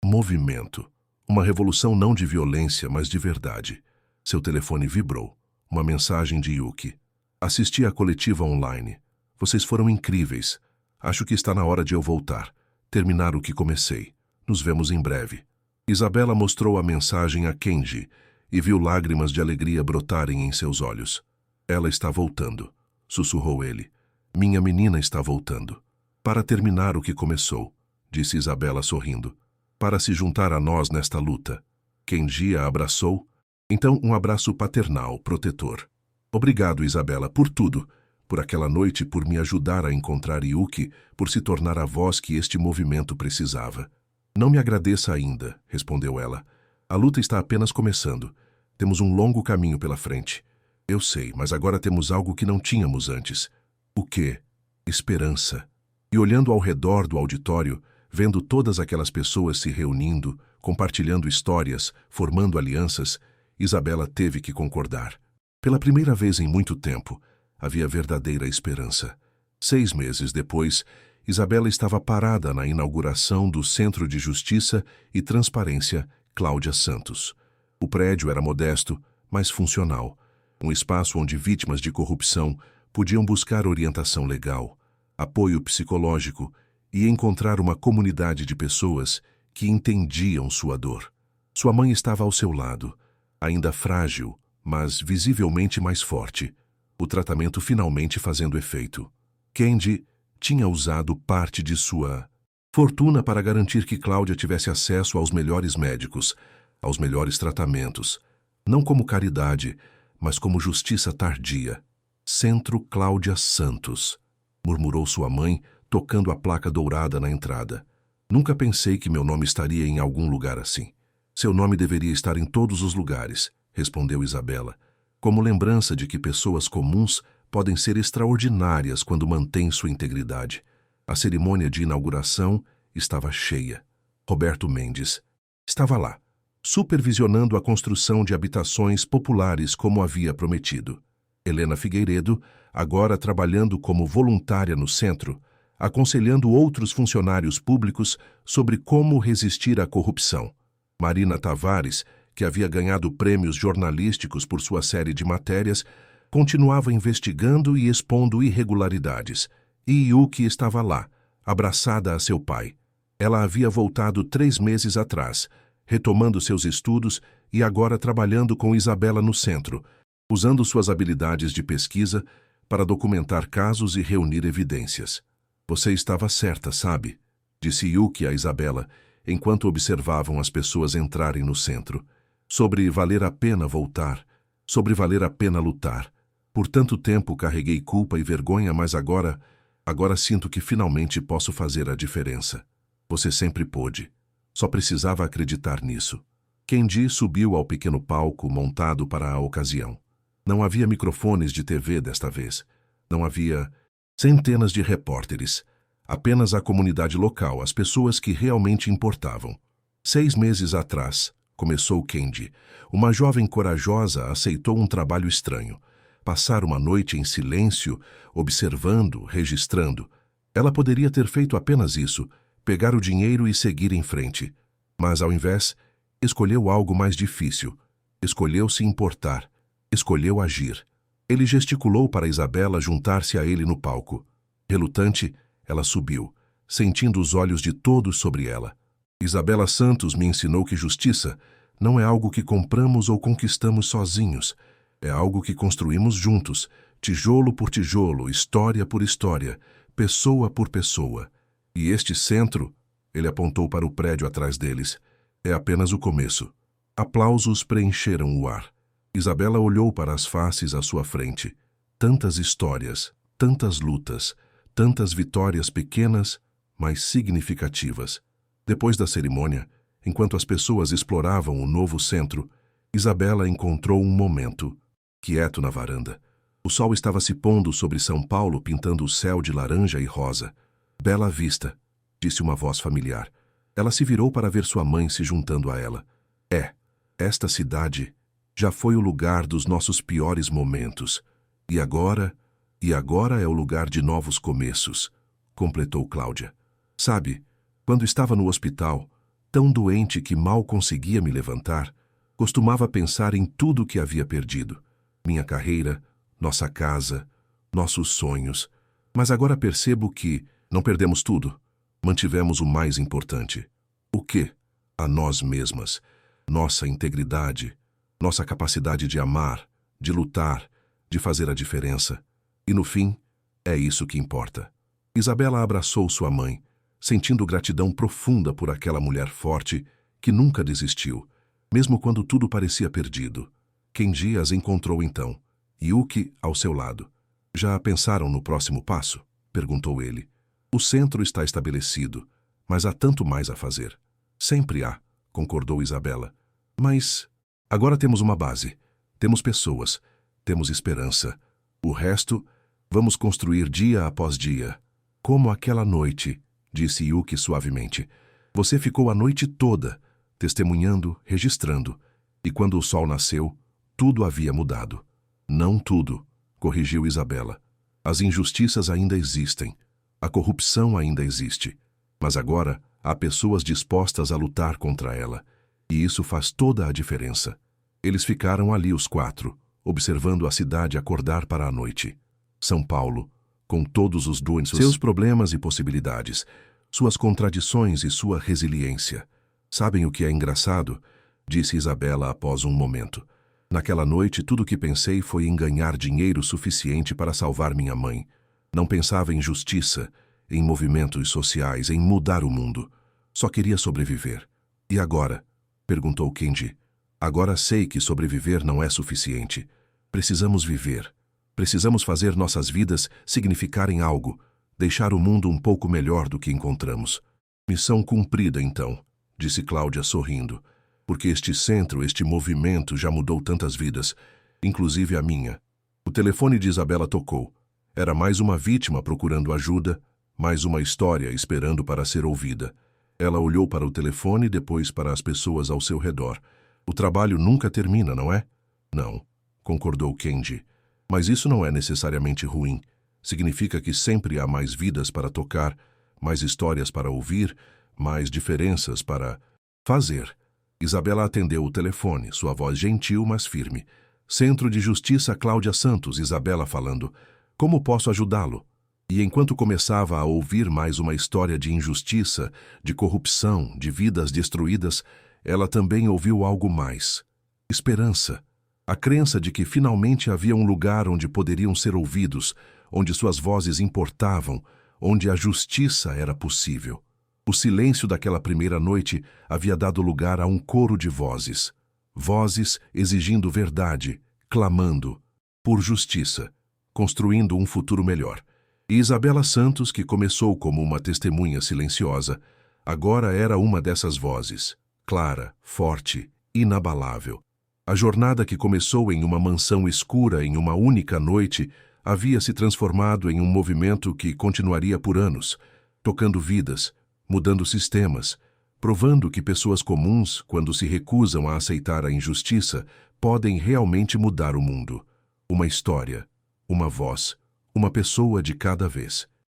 movimento. Uma revolução não de violência, mas de verdade. Seu telefone vibrou. Uma mensagem de Yuki. Assisti à coletiva online. Vocês foram incríveis. Acho que está na hora de eu voltar. Terminar o que comecei. Nos vemos em breve. Isabela mostrou a mensagem a Kendi e viu lágrimas de alegria brotarem em seus olhos. Ela está voltando, sussurrou ele. Minha menina está voltando. Para terminar o que começou, disse Isabela sorrindo. Para se juntar a nós nesta luta. Kendi a abraçou. Então um abraço paternal, protetor. Obrigado, Isabela, por tudo. Por aquela noite, por me ajudar a encontrar Yuki, por se tornar a voz que este movimento precisava. Não me agradeça ainda, respondeu ela. A luta está apenas começando. Temos um longo caminho pela frente. Eu sei, mas agora temos algo que não tínhamos antes. O quê? Esperança. E olhando ao redor do auditório, vendo todas aquelas pessoas se reunindo, compartilhando histórias, formando alianças, Isabela teve que concordar. Pela primeira vez em muito tempo, havia verdadeira esperança. 6 meses depois, Isabela estava parada na inauguração do Centro de Justiça e Transparência Cláudia Santos. O prédio era modesto, mas funcional. Um espaço onde vítimas de corrupção podiam buscar orientação legal, apoio psicológico e encontrar uma comunidade de pessoas que entendiam sua dor. Sua mãe estava ao seu lado, ainda frágil, mas visivelmente mais forte. O tratamento finalmente fazendo efeito. Kendi tinha usado parte de sua fortuna para garantir que Cláudia tivesse acesso aos melhores médicos, aos melhores tratamentos, não como caridade, mas como justiça tardia. Centro Cláudia Santos, murmurou sua mãe, tocando a placa dourada na entrada. Nunca pensei que meu nome estaria em algum lugar assim. Seu nome deveria estar em todos os lugares, respondeu Isabela, como lembrança de que pessoas comuns podem ser extraordinárias quando mantêm sua integridade. A cerimônia de inauguração estava cheia. Roberto Mendes estava lá, supervisionando a construção de habitações populares como havia prometido. Helena Figueiredo, agora trabalhando como voluntária no centro, aconselhando outros funcionários públicos sobre como resistir à corrupção. Marina Tavares, que havia ganhado prêmios jornalísticos por sua série de matérias, continuava investigando e expondo irregularidades. E Yuki estava lá, abraçada a seu pai. Ela havia voltado 3 meses atrás, retomando seus estudos e agora trabalhando com Isabela no centro, usando suas habilidades de pesquisa para documentar casos e reunir evidências. Você estava certa, sabe? Disse Yuki a Isabela, enquanto observavam as pessoas entrarem no centro. Sobre valer a pena voltar, sobre valer a pena lutar. Por tanto tempo carreguei culpa e vergonha, mas agora sinto que finalmente posso fazer a diferença. Você sempre pôde. Só precisava acreditar nisso. Kendi subiu ao pequeno palco montado para a ocasião. Não havia microfones de TV desta vez. Não havia centenas de repórteres. Apenas a comunidade local, as pessoas que realmente importavam. 6 meses atrás, começou Kendi, uma jovem corajosa aceitou um trabalho estranho. Passar uma noite em silêncio, observando, registrando. Ela poderia ter feito apenas isso, pegar o dinheiro e seguir em frente. Mas, ao invés, escolheu algo mais difícil. Escolheu se importar. Escolheu agir. Ele gesticulou para Isabela juntar-se a ele no palco. Relutante, ela subiu, sentindo os olhos de todos sobre ela. Isabela Santos me ensinou que justiça não é algo que compramos ou conquistamos sozinhos. É algo que construímos juntos, tijolo por tijolo, história por história, pessoa por pessoa. E este centro, ele apontou para o prédio atrás deles, é apenas o começo. Aplausos preencheram o ar. Isabela olhou para as faces à sua frente. Tantas histórias, tantas lutas, tantas vitórias pequenas, mas significativas. Depois da cerimônia, enquanto as pessoas exploravam o novo centro, Isabela encontrou um momento, quieto na varanda. O sol estava se pondo sobre São Paulo, pintando o céu de laranja e rosa. Bela vista, disse uma voz familiar. Ela se virou para ver sua mãe se juntando a ela. Esta cidade já foi o lugar dos nossos piores momentos. E agora é o lugar de novos começos, completou Cláudia. Sabe, quando estava no hospital, tão doente que mal conseguia me levantar, costumava pensar em tudo que havia perdido. Minha carreira, nossa casa, nossos sonhos. Mas agora percebo que não perdemos tudo. Mantivemos o mais importante. O quê? A nós mesmas. Nossa integridade. Nossa capacidade de amar, de lutar, de fazer a diferença. E no fim, É isso que importa. Isabela abraçou sua mãe, sentindo gratidão profunda por aquela mulher forte que nunca desistiu, mesmo quando tudo parecia perdido. Kenji as encontrou então, Yuki ao seu lado. Já pensaram no próximo passo? Perguntou ele. O centro está estabelecido, mas há tanto mais a fazer. Sempre há, concordou Isabela. Mas agora temos uma base, temos pessoas, temos esperança. O resto, vamos construir dia após dia. Como aquela noite, disse Yuki suavemente. Você ficou a noite toda, testemunhando, registrando, e quando o sol nasceu, tudo havia mudado. Não tudo, corrigiu Isabela. As injustiças ainda existem, a corrupção ainda existe, mas agora há pessoas dispostas a lutar contra ela, e isso faz toda a diferença. Eles ficaram ali os quatro, observando a cidade acordar para a noite. São Paulo, com todos os doentes, seus problemas e possibilidades, suas contradições e sua resiliência. Sabem o que é engraçado? Disse Isabela após um momento. Naquela noite, tudo o que pensei foi em ganhar dinheiro suficiente para salvar minha mãe. Não pensava em justiça, em movimentos sociais, em mudar o mundo. Só queria sobreviver. E agora? Perguntou Kenji. Agora sei que sobreviver não é suficiente. Precisamos viver. Precisamos fazer nossas vidas significarem algo, deixar o mundo um pouco melhor do que encontramos. Missão cumprida, então, disse Cláudia sorrindo, porque este centro, este movimento já mudou tantas vidas, inclusive a minha. O telefone de Isabela tocou. Era mais uma vítima procurando ajuda, mais uma história esperando para ser ouvida. Ela olhou para o telefone e depois para as pessoas ao seu redor. O trabalho nunca termina, não é? Não, concordou Kenji. Mas isso não é necessariamente ruim. Significa que sempre há mais vidas para tocar, mais histórias para ouvir, mais diferenças para fazer. Isabela atendeu o telefone, sua voz gentil, mas firme. Centro de Justiça Cláudia Santos, Isabela falando. Como posso ajudá-lo? E enquanto começava a ouvir mais uma história de injustiça, de corrupção, de vidas destruídas, ela também ouviu algo mais. Esperança. A crença de que finalmente havia um lugar onde poderiam ser ouvidos, onde suas vozes importavam, onde a justiça era possível. O silêncio daquela primeira noite havia dado lugar a um coro de vozes. Vozes exigindo verdade, clamando por justiça, construindo um futuro melhor. E Isabela Santos, que começou como uma testemunha silenciosa, agora era uma dessas vozes, clara, forte, inabalável. A jornada que começou em uma mansão escura em uma única noite havia se transformado em um movimento que continuaria por anos, tocando vidas, mudando sistemas, provando que pessoas comuns, quando se recusam a aceitar a injustiça, podem realmente mudar o mundo. Uma história, uma voz, uma pessoa de cada vez.